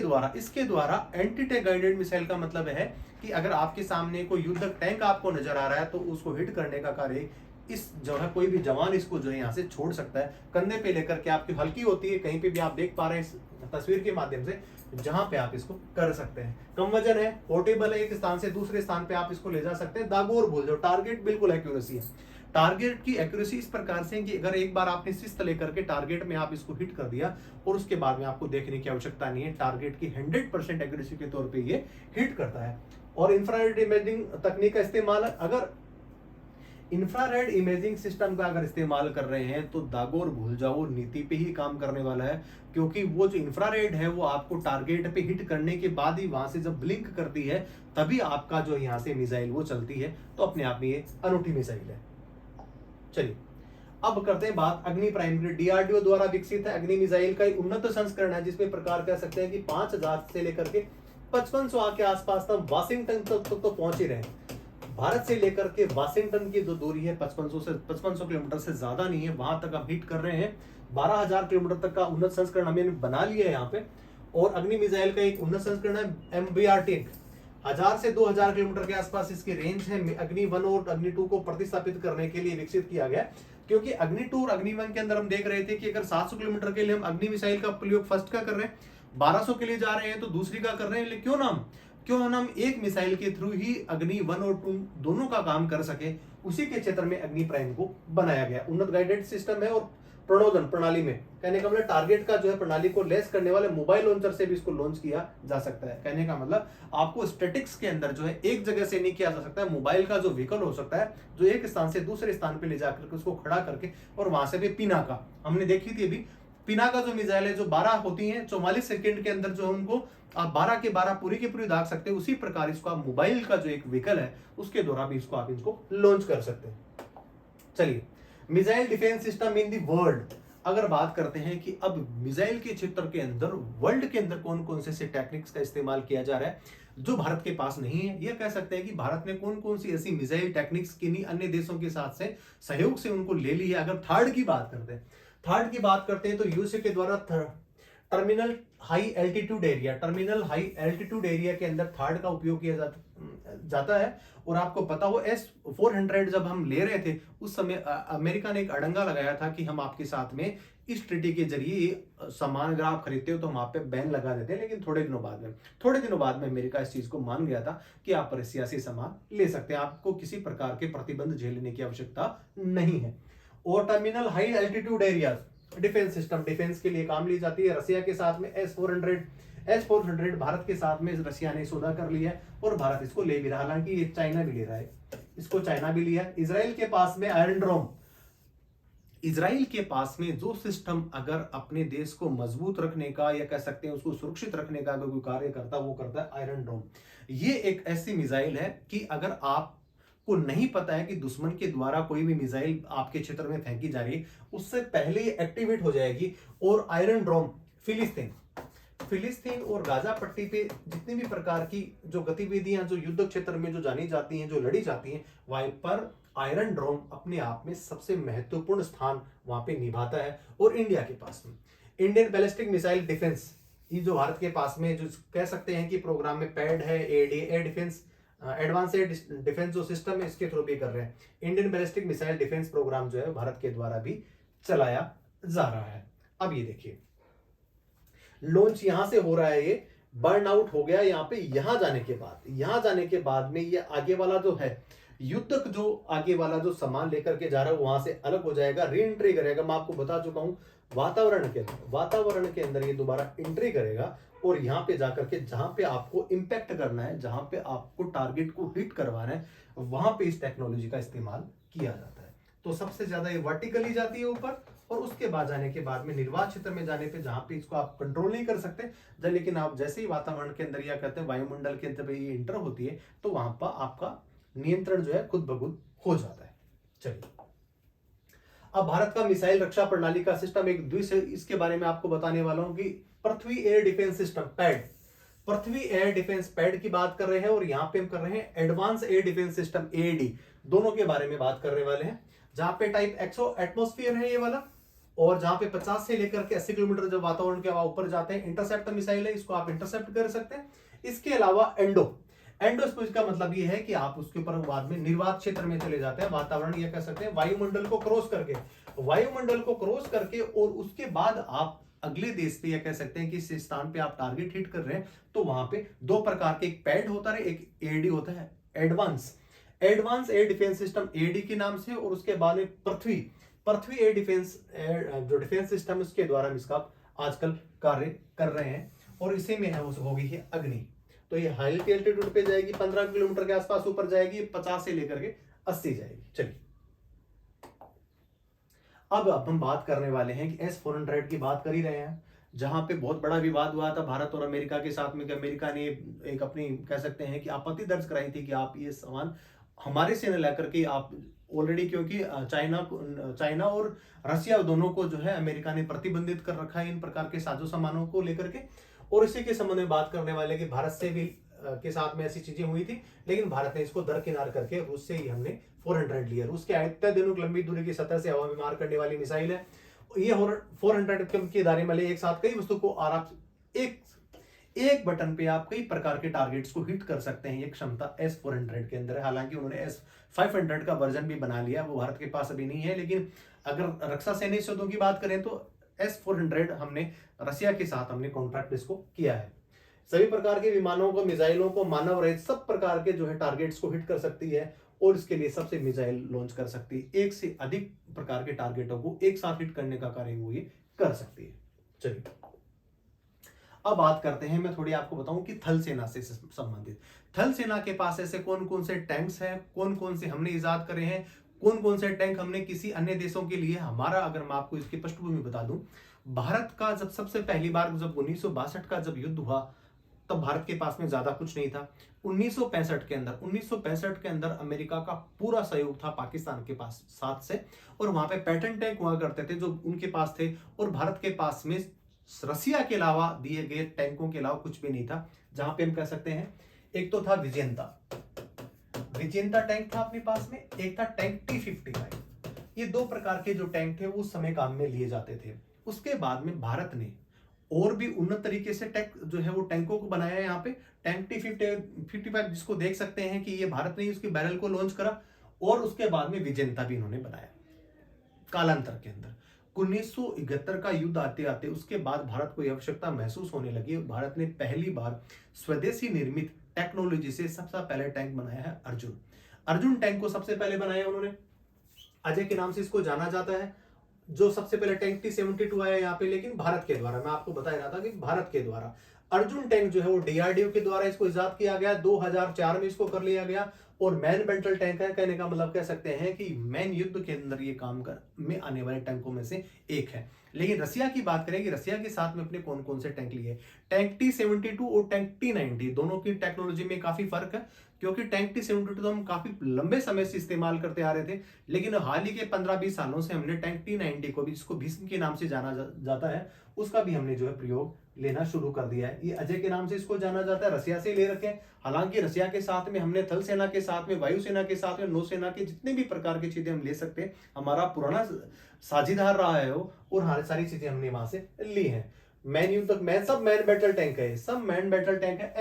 द्वारा एंटी टैंक गाइडेड मिसाइल का मतलब है कि अगर आपके सामने कोई युद्धक टैंक आपको नजर आ रहा है तो उसको हिट करने का कार्य इस जो है कोई भी जवान इसको जो है यहाँ से छोड़ सकता है। कंधे पे लेकर के, आपकी हल्की होती है, कहीं पे भी आप देख पा रहे हैं इस तस्वीर के माध्यम से, जहां पे आप इसको कर सकते हैं। कम वजन है, पोर्टेबल है, एक स्थान से दूसरे स्थान पे आप इसको ले जा सकते हैं। दागो और भूल जाओ, टारगेट बिल्कुल एक्यूरेसी है। टारगेट की एक्यूरेसी इस प्रकार से कि अगर एक बार आपने शिस्त लेकर के टारगेट में आप इसको हिट कर दिया और उसके बाद में आपको देखने की आवश्यकता नहीं है, टारगेट की 100% एक्यूरेसी के तौर पे ये हिट करता है। और इंफ्रारेड इमेजिंग तकनीक का इस्तेमाल, अगर इंफ्रारेड इमेजिंग सिस्टम का अगर इस्तेमाल कर रहे हैं तो दागो और भूल जाओ नीति पे ही काम करने वाला है, क्योंकि वो जो इंफ्रारेड है वो आपको टारगेट पे हिट करने के बाद ही वहां से जब ब्लिंक करती है तभी आपका जो यहाँ से मिसाइल वो चलती है। तो अपने आप में ये अनूठी मिसाइल है। चलिए, अब करते हैं बात अग्नि प्राइम की। डीआरडीओ द्वारा विकसित है अग्नि मिसाइल का एक उन्नत संस्करण है, जिसमें प्रकार कह सकते हैं कि 5000 से लेकर के 5500 के आसपास तक वाशिंगटन तक तो पहुंच ही रहे हैं। भारत से लेकर के वाशिंगटन की जो दूरी है 5500 किलोमीटर से ज्यादा नहीं है, वहां तक हम हिट कर रहे हैं। 12000 किलोमीटर तक का उन्नत संस्करण हमने बना लिया है यहाँ पे। और अग्नि मिसाइल का एक उन्नत संस्करण है MBR-10, 1000 से 2000 किलोमीटर के आसपास इसकी रेंज है। अग्नि 1 और अग्नि 2 को प्रतिस्थापित करने के लिए विकसित किया गया, क्योंकि अग्नि 2 और अग्नि 1 के अंदर हम देख रहे थे कि अगर 700 किलोमीटर के लिए हम अग्नि मिसाइल का प्रयोग फर्स्ट का कर रहे हैं, 1200 के लिए जा रहे हैं तो दूसरी का कर रहे हैं। लेकिन क्यों हम एक मिसाइल के थ्रू ही अग्नि 1 और 2 दोनों का काम कर सके, उसी के क्षेत्र में अग्नि प्राइम को बनाया गया। उन्नत गाइडेड सिस्टम है और प्रणोदन प्रणाली में, कहने का मतलब टारगेट का जो है प्रणाली को लेस करने वाले मोबाइल लॉन्चर से भी इसको लॉन्च किया जा सकता है। कहने का मतलब आपको स्टैटिक्स के अंदर जो है एक जगह से नहीं किया जा सकता है। मोबाइल का जो व्हीकल हो सकता है जो एक स्थान से दूसरे स्थान पे ले जाकर के उसको खड़ा करके, और वहां से भी पिनाका हमने देखी थी अभी, पिनाका जो मिसाइल है जो 12 होती हैं, 44 सेकंड के अंदर जो उनको आप 12 के 12 पूरी की पूरी दाग सकते हैं। उसी प्रकार इसको आप मोबाइल का जो एक व्हीकल है उसके द्वारा भी इसको आप इसको लॉन्च कर सकते हैं। चलिए, missile defence system in the world अगर बात करते हैं कि अब मिसाइल के क्षेत्र के अंदर वर्ल्ड के अंदर कौन कौन से टेक्निक्स का इस्तेमाल किया जा रहा है जो भारत के पास नहीं है, यह कह सकते हैं कि भारत ने कौन कौन सी ऐसी मिसाइल टेक्निक्स किन्हीं अन्य देशों के साथ से सहयोग से उनको ले ली है। अगर थर्ड की बात करते हैं थर्ड की बात करते हैं तो यूएसए के द्वारा टर्मिनल हाई एल्टीट्यूड एरिया के अंदर थर्ड का उपयोग किया जाता है। और आपको पता हो S-400 जब हम ले रहे थे उस समय अमेरिका ने एक अड़ंगा लगाया था कि हम आपके साथ में इस ट्रीटी के जरिए सामान अगर आप खरीदते हो तो हम आप पे बैन लगा देते हैं। लेकिन थोड़े दिनों बाद में अमेरिका इस चीज को मान गया था कि आप रसिया से सामान ले सकते हैं, आपको किसी प्रकार के प्रतिबंध झेलने की आवश्यकता नहीं है। और terminal high altitude areas defence system, defence के लिए काम ली जाती है। रसिया के साथ में S-400 भारत के साथ में रसिया ने सौदा कर लिया है और भारत इसको ले भी रहा, हालांकि ये चाइना भी ले रहा है, इसको चाइना भी लिया। इजराइल के पास में आयरन डोम, इजराइल के पास में जो सिस्टम अगर अपने देश को मजबूत रखने का या कह सकते हैं उसको सुरक्षित रखने का अगर कोई कार्य करता वो करता है आयरन डोम। ये एक ऐसी मिसाइल है कि अगर आपको नहीं पता है कि दुश्मन के द्वारा कोई भी मिसाइल आपके क्षेत्र में फेंकी जा रही है उससे पहले ये एक्टिवेट हो जाएगी। और आयरन डोम फिलिस्तीन और गाजा पट्टी पे जितनी भी प्रकार की जो गतिविधियां जो युद्ध क्षेत्र में जो जानी जाती हैं, जो लड़ी जाती हैं, वहां पर आयरन डोम अपने आप में सबसे महत्वपूर्ण स्थान वहां पे निभाता है। और इंडिया के पास में इंडियन बैलिस्टिक मिसाइल डिफेंस, ये जो भारत के पास में जो कह सकते हैं कि प्रोग्राम में पैड है, air defence advance air defence जो सिस्टम है इसके थ्रू भी कर रहे हैं। Indian ballistic missile defence programme जो है भारत के द्वारा भी चलाया जा रहा है। अब ये देखिए लॉन्च यहां से हो रहा है, ये बर्न आउट हो गया यहाँ पे। यहां जाने के बाद में ये आगे वाला जो है युद्ध जो आगे वाला जो सामान लेकर के जा रहा है वहां से अलग हो जाएगा, री एंट्री करेगा। मैं आपको बता चुका हूं वातावरण के अंदर ये दोबारा एंट्री करेगा और यहाँ पे जाकर के जहां पे आपको इंपैक्ट करना है, जहां पे आपको टारगेट को हिट करवाना है, वहां पे इस टेक्नोलॉजी का इस्तेमाल किया जाता है। तो सबसे ज्यादा ये वर्टिकली जाती है ऊपर और उसके बाद जाने के बाद में निर्वात क्षेत्र में जाने पे जहां पे इसको आप कंट्रोल नहीं कर सकते, लेकिन आप जैसे ही वातावरण के अंदर या कहते हैं वायुमंडल के अंदर ये इंटर होती है तो वहां पर आपका नियंत्रण जो है खुद ब खुद हो जाता है। चलिए अब भारत का मिसाइल रक्षा प्रणाली का सिस्टम एक इसके बारे में आपको बताने वाला हूं कि पृथ्वी एयर डिफेंस सिस्टम पैड, पृथ्वी एयर डिफेंस पैड की बात कर रहे हैं और यहां पे हम कर रहे हैं advance air defence system AAD, दोनों के बारे में बात करने वाले हैं। जहां पे टाइप एक्सो एटमॉस्फेयर है ये वाला, और जहां पे 50 से लेकर के 80 किलोमीटर जब वातावरण के ऊपर जाते हैं इंटरसेप्टर मिसाइल है, इसको आप इंटरसेप्ट कर सकते हैं। इसके अलावा एंडोस्पेस का मतलब ये है कि आप उसके ऊपर बाद में निर्वात क्षेत्र में चले जाते हैं, वातावरण ये कह सकते हैं वायुमंडल को क्रॉस करके और उसके बाद आप अगले देश पे या कह सकते हैं कि इस स्थान पे आप टारगेट हिट कर रहे हैं तो वहां पे दो प्रकार के एक पैड होता है, एक AD होता है, advance air defence system AD के नाम से, और उसके बाद में पृथ्वी एयर डिफेंस जो डिफेंस सिस्टम उसके द्वारा इसका आजकल कार्य कर रहे हैं। और इसी में है हो गई है अग्नि, तो ये हाई एल्टीट्यूड पे जाएगी, 15 किलोमीटर के आसपास ऊपर जाएगी, 50 से लेकर के 80 जाएगी। चलिए अब हम बात करने वाले हैं कि S-400 की बात कर ही रहे हैं, जहां पे बहुत बड़ा विवाद हुआ था भारत और अमेरिका के साथ में कि अमेरिका ने एक अपनी कह सकते हैं कि आपत्ति दर्ज कराई थी कि आप ये सामान हमारे से न लेकर के आप ऑलरेडी, क्योंकि चाइना और रसिया दोनों को जो है अमेरिका ने प्रतिबंधित कर रखा है इन प्रकार के साजो सामानों को लेकर के। और इसी के संबंध में बात करने वाले कि भारत से भी के साथ में ऐसी चीजें हुई थी, लेकिन भारत ने इसको दरकिनार करके रूस से ही हमने 400 लिया। रूस के अत्यधिक लंबी दूरी की सतह से हवा में मार करने वाली मिसाइल है ये। 400 के दायरे में एक साथ कई वस्तु को आराम एक बटन पे आप कई प्रकार के टारगेट्स को हिट कर सकते हैं, ये क्षमता S-400 के अंदर है। हालांकि उन्होंने S-500 का वर्जन भी बना लिया, वो भारत के पास अभी नहीं है, लेकिन अगर रक्षा सैन्य सौदों की बात करें तो S-400 हमने रसिया के साथ हमने कॉन्ट्रैक्ट इसको किया है। सभी प्रकार के विमानों को, मिसाइलों को, मानव रहित सब प्रकार के जो है टारगेट्स को हिट कर सकती है और इसके लिए सबसे मिसाइल लॉन्च कर सकती है। एक से अधिक प्रकार के टारगेटों को एक साथ हिट करने का कार्य वो ये कर सकती है। चलिए अब बात करते हैं, मैं थोड़ी आपको बताऊं कि थल सेना से संबंधित, थल सेना के पास ऐसे कौन कौन से टैंक्स हैं, कौन कौन से हमने इजाद करे हैं, कौन कौन से टैंक हमने किसी अन्य देशों के लिए हमारा, अगर मैं आपको इसकी पृष्ठभूमि बता दूं, भारत का जब सबसे पहली बार जब 1962 का जब युद्ध हुआ तब भारत के पास में ज्यादा कुछ नहीं था। 1965 के अंदर अमेरिका का पूरा सहयोग था पाकिस्तान के पास साथ से, और वहां पे पैटर्न टैंक हुआ करते थे जो उनके पास थे, और भारत के पास में रसिया के अलावा दिए गए टैंकों के अलावा कुछ भी नहीं था। जहां पे हम कह सकते हैं एक तो था विजेंता टैंक था अपने पास में, एक था टैंक T-55। ये दो प्रकार के जो टैंक थे वो उस समय काम में लिए जाते थे। उसके बाद में भारत ने और भी उन्नत तरीके से टैंक जो है वो टैंकों को बनाया है। यहाँ पे टैंक T55 जिसको देख सकते हैं कि ये भारत ने ही उसके बैरल को लॉन्च करा, और उसके बाद में विजेंता भी इन्होंने बनाया कालांतर के अंदर। 1971 का युद्ध आते आते उसके बाद भारत को यह आवश्यकता महसूस होने लगी। भारत ने पहली बार स्वदेशी निर्मित टेक्नोलॉजी से सबसे पहले टैंक बनाया है अर्जुन। अर्जुन टैंक को सबसे पहले बनाया उन्होंने, अजय के नाम से इसको जाना जाता है। जो सबसे पहले टैंक T-72 आया यहाँ पे, लेकिन भारत के द्वारा, मैं आपको बता रहा था कि भारत के द्वारा। अर्जुन टैंक जो है वो DRDO के द्वारा इसको इजाद किया गया, 2004 में इसको कर लिया गया। और मैन बैटल टैंक है, कहने का मतलब कह सकते हैं कि मैन युद्ध के अंदर ये काम कर में आने वाले टैंकों में से एक है। लेकिन रसिया की बात करें कि रसिया के साथ में अपने कौन कौन से टैंक लिए। टैंक T-72 और टैंक T-90 दोनों की टेक्नोलॉजी में काफी फर्क है, क्योंकि टैंक T-72 तो हम काफी लंबे समय से इस्तेमाल करते आ रहे थे, लेकिन हाल ही के 15-20 सालों से हमने टैंक T-90 को भी, जिसको भीष्म के नाम से जाना जाता है, उसका भी हमने जो है प्रयोग लेना शुरू कर दिया है। ये अजय के नाम से इसको जाना जाता है, रसिया से ले रखे हैं। हालांकि रसिया के साथ में हमने थल सेना के साथ में, वायुसेना के साथ में, नौसेना के जितने भी प्रकार की चीजें हम ले सकते हैं, हमारा पुराना साझीदार रहा है वो, और हमारी सारी चीजें हमने वहां से ली हैं। मैन युद्ध मैन सब मैन बैटल टैंक है, सब मैन बैटल टैंक है।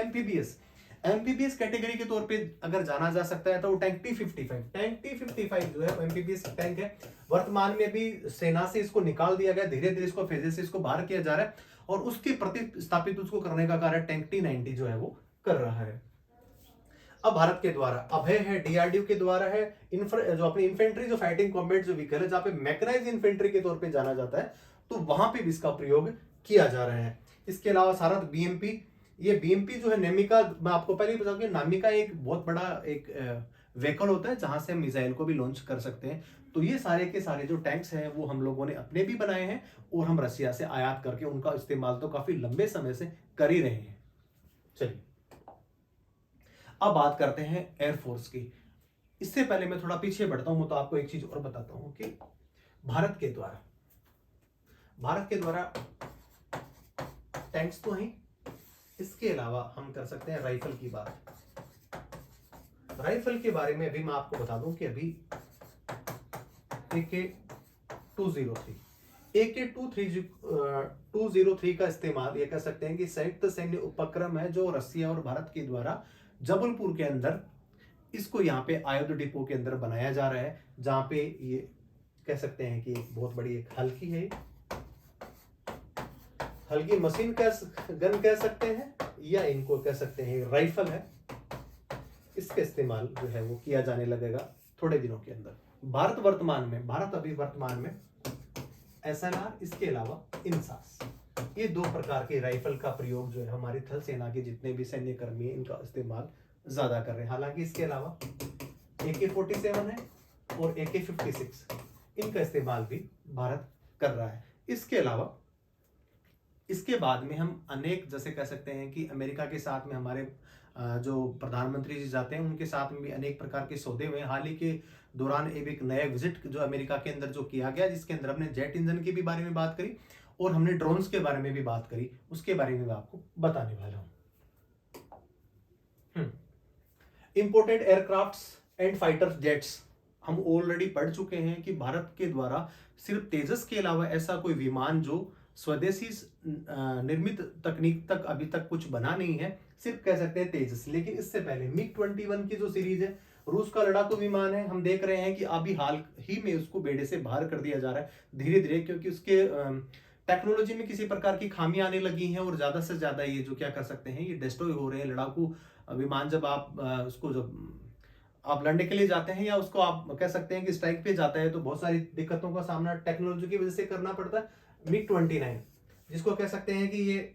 एमपीबीएस कैटेगरी के तौर पे अगर जाना जा सकता है तो वो टैंक T-55 जो है एमपीबीएस टैंक है। वर्तमान में भी सेना से इसको निकाल दिया गया, धीरे धीरे इसको फेजेस से इसको बाहर किया जा रहा है, और उसके प्रतिस्थापित उसको करने का कार्य टैंक T-90 जो है वो कर रहा है। अब भारत के द्वारा अभय है, DRDO के द्वारा है, जो अपनी इन्फेंट्री जो फाइटिंग कॉम्बैट जो व्हीकल है, जहां पे मैकेनाइज्ड इन्फेंट्री के तौर पे जाना जाता है, तो वहां पे भी इसका प्रयोग किया जा रहा है। इसके अलावा सारथ BMP, ये BMP जो है नेमिका, मैं आपको पहले ही बता दूं, नामिका एक बहुत बड़ा एक व्हीकल होता है जहां से हम मिसाइल को भी लॉन्च कर सकते हैं। तो ये सारे के सारे जो टैंक्स हैं वो हम लोगों ने अपने भी बनाए हैं, और हम रसिया से आयात करके उनका इस्तेमाल तो काफी लंबे समय से कर ही रहे हैं। चलिए अब बात करते हैं एयरफोर्स की। इससे पहले मैं थोड़ा पीछे बढ़ता हूं, तो आपको एक चीज और बताता हूं कि भारत के द्वारा टैंक्स तो हैं, इसके अलावा हम कर सकते हैं राइफल की बात। राइफल के बारे में अभी मैं आपको बता दूं कि अभी AK-203 का इस्तेमाल, ये कह सकते हैं कि संयुक्त सैन्य उपक्रम है जो रसिया और भारत के द्वारा जबलपुर के अंदर, इसको यहाँ पे आयुध डिपो के अंदर बनाया जा रहा है, जहां पे ये कह सकते हैं कि बहुत बड़ी एक हल्की है, हल्की मशीन गन कह सकते हैं, या इनको कह सकते हैं राइफल है। इसका इस्तेमाल जो है वो किया जाने लगेगा थोड़े दिनों के अंदर। भारत अभी वर्तमान में SLR, इसके अलावा इंसास, ये दो प्रकार के राइफल का प्रयोग जो है हमारी थल सेना के जितने भी सैन्य कर्मी हैं इनका इस्तेमाल ज्यादा कर रहे हैं। हालांकि इसके अलावा AK-47 है और AK-56, इनका इस्तेमाल भी भारत कर रहा है। इसके अलावा इसके बाद में हम अनेक, जैसे कह सकते हैं कि अमेरिका के साथ में हमारे जो प्रधानमंत्री जी जाते हैं उनके साथ में भी अनेक प्रकार के सौदे हुए। हाल ही के दौरान एक नया विजिट जो अमेरिका के अंदर जो किया गया, जिसके अंदर हमने जेट इंजन के भी बारे में बात करी और हमने ड्रोन्स के बारे में भी बात करी, उसके बारे में मैं आपको बताने वाला हूं। Imported aircrafts and fighter jets, हम ऑलरेडी पढ़ चुके हैं कि भारत के द्वारा सिर्फ तेजस के अलावा ऐसा कोई विमान जो स्वदेशी निर्मित तकनीक तक अभी तक कुछ बना नहीं है, सिर्फ कह सकते हैं तेजस। लेकिन इससे पहले MiG-21 की जो सीरीज है, रूस का लड़ाकू विमान है, हम देख रहे हैं कि अभी हाल ही में उसको बेड़े से बाहर कर दिया जा रहा है धीरे धीरे, क्योंकि उसके टेक्नोलॉजी में किसी प्रकार की खामियां आने लगी हैं, और ज्यादा से ज्यादा ये जो क्या कर सकते हैं, ये डिस्ट्रॉय हो रहे हैं। लड़ाकू विमान जब आप उसको जब आप लड़ने के लिए जाते हैं, या उसको आप कह सकते हैं कि स्ट्राइक पे जाता है, तो बहुत सारी दिक्कतों का सामना टेक्नोलॉजी की वजह से करना पड़ता है। MiG-29, जिसको कह सकते हैं कि ये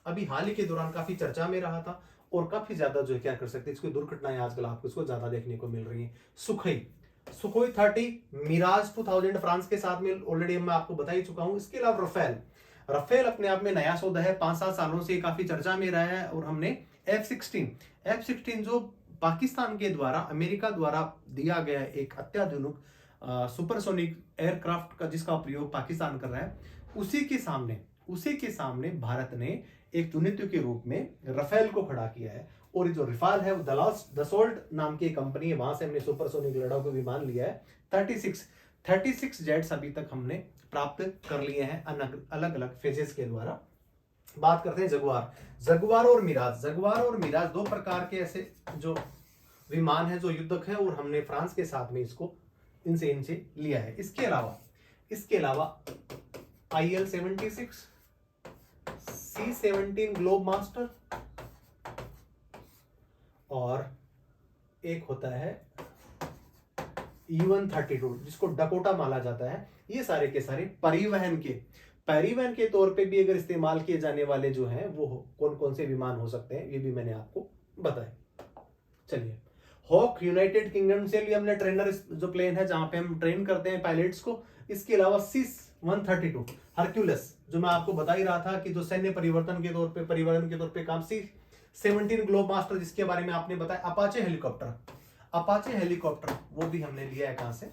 अभी हाल ही के दौरान काफी चर्चा में रहा था, और काफी ज्यादा जो है क्या कर सकते हैं, इसकी दुर्घटनाएं आजकल आपको इसको ज्यादा देखने को मिल रही है। सुखोई 30, मिराज 2000 फ्रांस के साथ में ऑलरेडी मैं आपको बता ही चुका हूं। इसके अलावा रफेल अपने आप में नया सौदा है, 5-7 सालों से काफी चर्चा में रहा है। और हमने F-16 जो पाकिस्तान के द्वारा, अमेरिका द्वारा दिया गया एक अत्याधुनिक सुपरसोनिक एयरक्राफ्ट का, जिसका प्रयोग पाकिस्तान कर रहा है, उसी के सामने भारत ने एक चुनौती के रूप में रफेल को खड़ा किया है। और जो रफाल है वो दसोल्ट नाम की कंपनी है, वहां से हमने सुपरसोनिक लड़ाकू विमान लिया है। 36 जेट्स अभी तक हमने प्राप्त कर लिए हैं अलग अलग फेजेस के द्वारा। बात करते हैं जगुआर। जगुआर और मिराज, जगुआर और मिराज दो प्रकार के ऐसे जो विमान है जो युद्धक है, और हमने फ्रांस के साथ में इसको इनसे लिया है। इसके अलावा IL-76, C-17 ग्लोब मास्टर, और एक होता है U-132 जिसको डकोटा माना जाता है। ये सारे के सारे परिवहन के तौर पे भी अगर इस्तेमाल किए जाने वाले जो हैं वो कौन कौन से विमान हो सकते हैं, ये भी मैंने आपको बताया। चलिए, हॉक यूनाइटेड किंगडम से लिए हमने ट्रेनर जो प्लेन है जहां पे हम ट्रेन करते हैं पायलट्स को। इसके अलावा C-132 हरक्यूलस, जो मैं आपको बता ही रहा था कि जो सैन्य परिवर्तन के तौर पे काम। C-17 ग्लोब मास्टर जिसके बारे में आपने बताया। अपाचे हेलीकॉप्टर वो भी हमने लिया है, कहां से?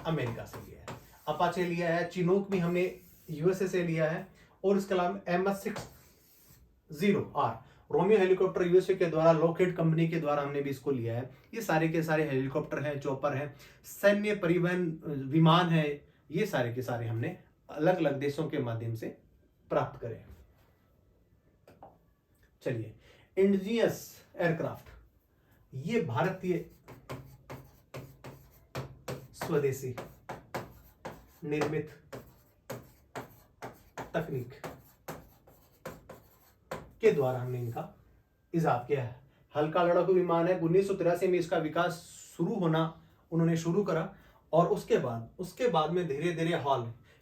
अमेरिका से लिया है। अपाचे लिया है। चिनूक भी हमने USA से लिया है। और इसके अलावा MS-60R रोमियो हेलीकॉप्टर USA के द्वारा, लॉकहीड कंपनी के द्वारा हमने भी इसको लिया है। ये सारे के सारे हेलीकॉप्टर हैं, चॉपर हैं, सैन्य परिवहन विमान है, ये सारे के सारे हमने अलग अलग देशों के माध्यम से प्राप्त करे। चलिए, इंडिजियस एयरक्राफ्ट, ये भारतीय स्वदेशी निर्मित तकनीक के द्वारा हमने इनका इजाद किया है। हल्का लड़ाकू विमान है। 1983 में इसका विकास उन्होंने शुरू करा, और उसके बाद में धीरे धीरे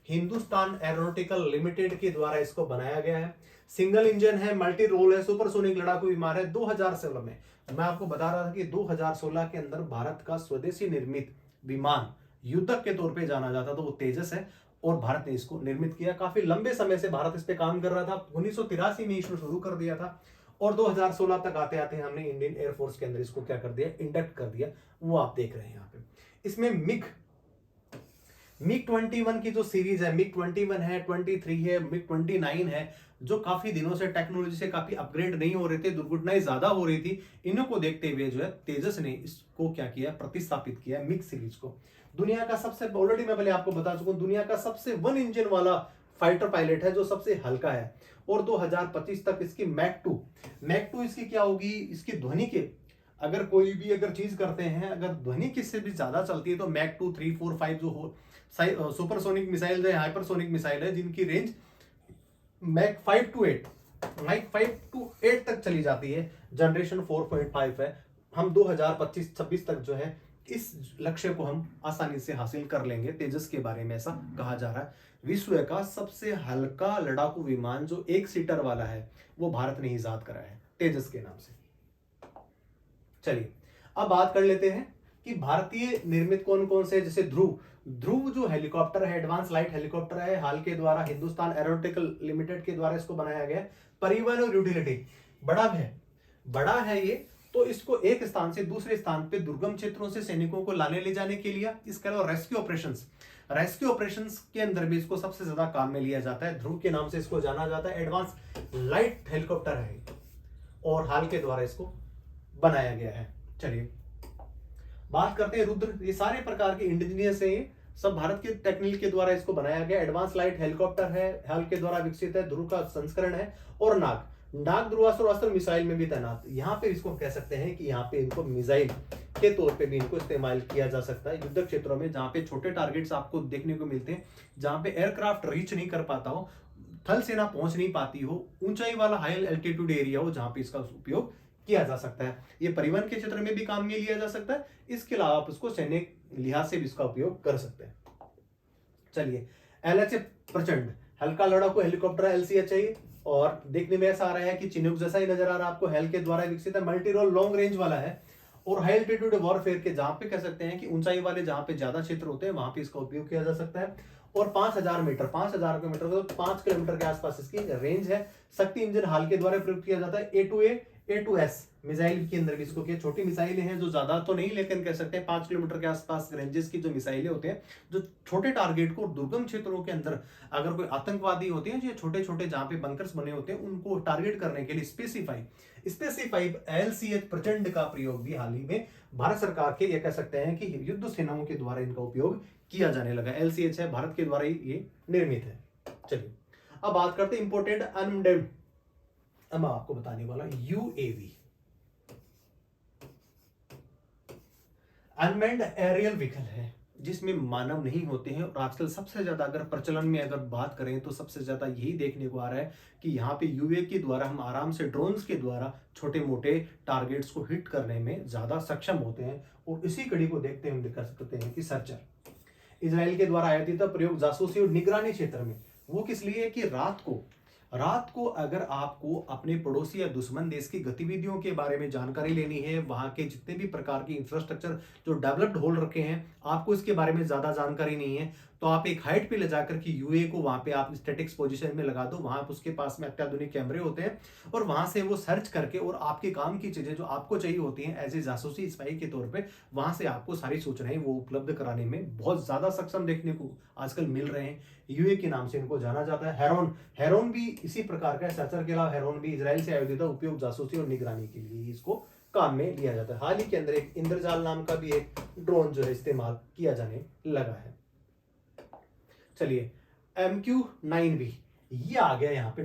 हिंदुस्तान एरोनॉटिकल लिमिटेड के द्वारा इसको बनाया गया है। सिंगल इंजन है, मल्टी रोल है, सुपरसोनिक लड़ाकू विमान है। 2016 में मैं आपको बता रहा था कि 2016 के अंदर भारत का स्वदेशी निर्मित विमान युद्धक के तौर पे जाना जाता तो वो तेजस है, और भारत ने इसको निर्मित किया। काफी लंबे समय से भारत इस पे काम कर रहा था। 1983 में इसको शुरू कर दिया था, और 2016 तक आते आते हमने इंडियन एयरफोर्स के अंदर इसको क्या कर दिया, इंडक्ट कर दिया। वो आप देख रहे हैं यहाँ पे। इसमें मिग 21 की जो सीरीज है, मिग 21 है, 23 है, मिग 29 है, जो काफी दिनों से टेक्नोलॉजी से काफी अपग्रेड नहीं हो रहे थे, दुर्घटनाएं ज्यादा हो रही थी, इन्हीं को देखते हुए जो है तेजस ने इसको क्या किया, प्रतिस्थापित किया मिग सीरीज को। दुनिया का सबसे, ऑलरेडी मैं पहले आपको बता चुका हूं, दुनिया का सबसे 1 इंजन वाला फाइटर पायलट है, जो सबसे हल्का है। और 2025 तक इसकी मैक 2 इसकी क्या होगी, इसकी ध्वनि के अगर कोई भी अगर चीज करते हैं, अगर ध्वनि किससे भी ज्यादा चलती है तो मैक 2, 3, 4, 5 जो हो सुपरसोनिक मिसाइल है, हाइपरसोनिक मिसाइल है, जिनकी रेंज मैक 5 to 8 तक चली जाती है। जनरेशन 4.5 है। हम 2025-26 तक जो है इस लक्ष्य को हम आसानी से हासिल कर लेंगे। तेजस के बारे में ऐसा कहा जा रहा है। विश्व का सबसे हल्का लड़ाकू विमान जो 1 सीटर वाला है, वो भारत ने इजाद करा है तेजस के नाम से। चलिए, अब बात कर लेते हैं कि भारतीय निर्मित कौन कौन से, जैसे ध्रुव जो हेलीकॉप्टर है, एडवांस लाइट हेलीकॉप्टर है, हाल के द्वारा हिंदुस्तान एरोनॉटिकल लिमिटेड के द्वारा इसको बनाया गया। परिवहन और यूटिलिटी बड़ा है ये, तो इसको एक स्थान से दूसरे स्थान पे दुर्गम क्षेत्रों से सैनिकों को लाने ले जाने के लिए। इसके अलावा रेस्क्यू ऑपरेशंस के अंदर भी इसको सबसे ज्यादा काम में लिया जाता है। ध्रुव के नाम से इसको जाना जाता है। एडवांस लाइट हेलीकॉप्टर है, और हाल के द्वारा इसको बनाया गया है। चलिए, बात करते हैं रुद्र। ये सारे प्रकार के इंडिजिनियस है, ये सब भारत के टेक्निक के द्वारा इसको बनाया गया। एडवांस लाइट हेलीकॉप्टर है, हाल के द्वारा विकसित है, ध्रुव का संस्करण है। और नाग ध्रुवास्त्र मिसाइल में भी तैनात। यहाँ पे इसको कह सकते हैं कि यहाँ पे इनको मिसाइल के तौर पे भी इनको इस्तेमाल किया जा सकता है युद्ध क्षेत्रों में, जहाँ पे छोटे टारगेट्स आपको देखने को मिलते हैं, जहाँ पे एयरक्राफ्ट रीच नहीं कर पाता हो, थल सेना पहुंच नहीं पाती हो, ऊंचाई वाला हाई एल्टीट्यूड एरिया हो, जहाँ पे इसका उपयोग किया जा सकता है। ये परिवहन के क्षेत्र में भी काम में लिया जा सकता है। इसके अलावा आप इसको सैनिक लिहाज से भी इसका उपयोग कर सकते हैं। चलिए, LHA प्रचंड हल्का लड़ाकू हेलीकॉप्टर LCH है, और देखने में ऐसा आ रहा है कि चिनूक जैसा ही नजर आ रहा है आपको। हेल के द्वारा विकसित है, मल्टी रोल लॉन्ग रेंज वाला है, और हाई एल्टीट्यूड वॉरफेयर के जहां पे कह सकते हैं कि ऊंचाई वाले जहां पे ज्यादा क्षेत्र होते हैं वहां पे इसका उपयोग किया जा सकता है। और 5000 मीटर 5 किलोमीटर के आसपास इसकी रेंज है। शक्ति इंजन हाल के द्वारा प्रयोग किया जाता है। A2A A2S मिसाइल के अंदर भी इसको किया। छोटी मिसाइलें हैं जो ज्यादा तो नहीं, लेकिन कह सकते हैं 5 किलोमीटर के आसपास रेंजेस की जो मिसाइलें होते हैं, जो छोटे टारगेट को दुर्गम क्षेत्रों के अंदर अगर कोई आतंकवादी होते हैं जो छोटे छोटे जहां पे बंकर्स बने होते हैं उनको टारगेट करने के लिए स्पेसिफाइड LCH प्रचंड का प्रयोग भी हाल ही में भारत सरकार के, ये कह सकते हैं कि युद्ध सेनाओं के द्वारा इनका उपयोग किया जाने लगा। LCH है, भारत के द्वारा ही ये निर्मित है। चलिए अब बात करते हैं इंपोर्टेड अनमैन्ड, अब मैं आपको बताने वाला UAV, अनमैन्ड एरियल व्हीकल है जिसमें मानव नहीं होते हैं। और आजकल सबसे ज्यादा अगर प्रचलन में अगर बात करें तो सबसे ज्यादा यही देखने को आ रहा है कि यहाँ पे UAV के द्वारा हम आराम से ड्रोन्स के द्वारा छोटे मोटे टारगेट्स को हिट करने में ज्यादा सक्षम होते हैं। और इसी कड़ी को देखते हुए हम देख सकते हैं कि सर्चर इजराइल के द्वारा आयातित प्रयोग जासूसी और निगरानी क्षेत्र में, वो किस लिए है कि रात को अगर आपको अपने पड़ोसी या दुश्मन देश की गतिविधियों के बारे में जानकारी लेनी है, वहां के जितने भी प्रकार की इंफ्रास्ट्रक्चर जो डेवलप्ड हो रखे हैं, आपको इसके बारे में ज्यादा जानकारी नहीं है, तो आप एक हाइट पे ले जाकर के यूए को वहां पे आप स्टैटिक्स पोजीशन में लगा दो। वहां उसके पास में अत्याधुनिक कैमरे होते हैं और वहां से वो सर्च करके और आपके काम की चीजें जो आपको चाहिए होती हैं एज ए जासूसी स्पाई के तौर पे, वहां से आपको सारी सूचनाएं वो उपलब्ध कराने में बहुत ज्यादा सक्षम देखने को आजकल मिल रहे हैं। यूए के नाम से इनको जाना जाता है। हेरोन भी इसी प्रकार का है। सर्चर के अलावा हेरोन भी इजराइल से आयोजित उपयोग जासूसी और निगरानी के लिए इसको काम में लिया जाता है। हाल ही के अंदर एक इंद्रजाल नाम का भी एक ड्रोन जो है इस्तेमाल किया जाने लगा है। चलिए MQ-9 भी ये आ गया यहाँ पे।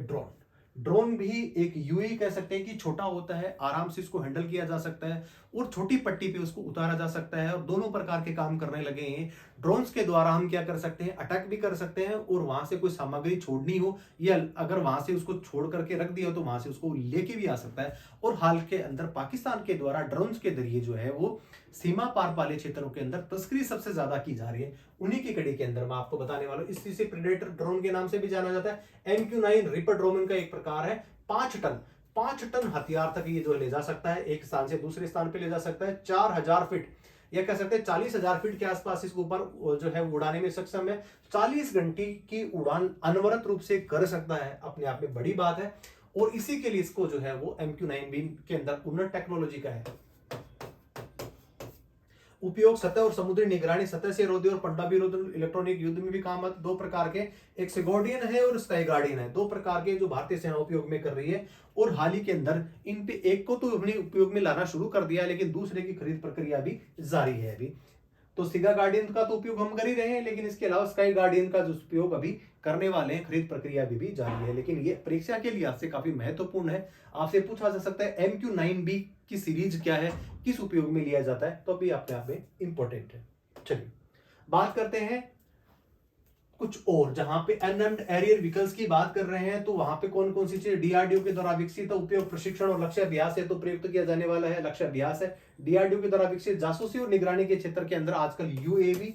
ड्रोन भी एक यूए कह सकते हैं कि छोटा होता है, आराम से इसको हैंडल किया जा सकता है और छोटी पट्टी पे उसको उतारा जा सकता है और दोनों प्रकार के काम करने लगे हैं। ड्रोन्स के द्वारा हम क्या कर सकते हैं, अटैक भी कर सकते हैं और वहां से कोई सामग्री छोड़नी हो या अगर वहां से उसको छोड़ करके रख दिया हो तो वहां से उसको लेके भी आ सकता है। और हाल के अंदर पाकिस्तान के द्वारा ड्रोन्स के जरिए जो है वो सीमा पार वाले क्षेत्रों के अंदर तस्करी सबसे ज्यादा की जा रही है। उन्हीं की कड़ी के अंदर मैं आपको बताने वाला हूं, इसी प्रेडेटर ड्रोन के नाम से भी जाना जाता है। MQ-9 रिपर ड्रोन का एक प्रकार है। 5 टन हथियार तक ये जो ले जा सकता है, एक स्थान से दूसरे स्थान पे ले जा सकता है। 4000 फीट या कह सकते हैं 40,000 फीट के आसपास इसके ऊपर जो है उड़ाने में सक्षम है। 40 घंटे की उड़ान अनवरत रूप से कर सकता है, अपने आप में बड़ी बात है। और इसी के लिए इसको जो है वो MQ-9 भी के अंदर उन्नत टेक्नोलॉजी का है। उपयोग सतह और समुद्री निगरानी, सतह से रोधी और पनडुब्बी विरोधी इलेक्ट्रॉनिक युद्ध में भी काम आते। 2 प्रकार के, एक सिगोर्डियन है और स्काई गार्डियन है, 2 प्रकार के जो भारतीय सेना उपयोग में कर रही है। और हाल ही के अंदर इन पे एक को तो अपने उपयोग में लाना शुरू कर दिया, लेकिन दूसरे की खरीद प्रक्रिया भी जारी है अभी। तो सिगा गार्डियन का तो उपयोग हम कर ही रहे हैं, लेकिन इसके अलावा स्काई गार्डियन का जो उपयोग अभी करने वाले हैं, खरीद प्रक्रिया भी जारी है। लेकिन ये परीक्षा के लिहाज से काफी महत्वपूर्ण है। आपसे पूछा जा सकता है MQ-9B की सीरीज क्या है, किस उपयोग में लिया जाता है, तो अभी अपने आप में इंपॉर्टेंट है। चलिए बात करते हैं कुछ और, जहां पे अनमैन्ड एरियल व्हीकल्स की बात कर रहे हैं तो वहां पे कौन कौन सी चीज DRDO के द्वारा विकसित उपयोग, प्रशिक्षण और लक्ष्य अभ्यास है तो प्रयुक्त किया जाने वाला है। लक्ष्य अभ्यास है DRDO के द्वारा विकसित जासूसी और निगरानी के क्षेत्र के अंदर आजकल UAV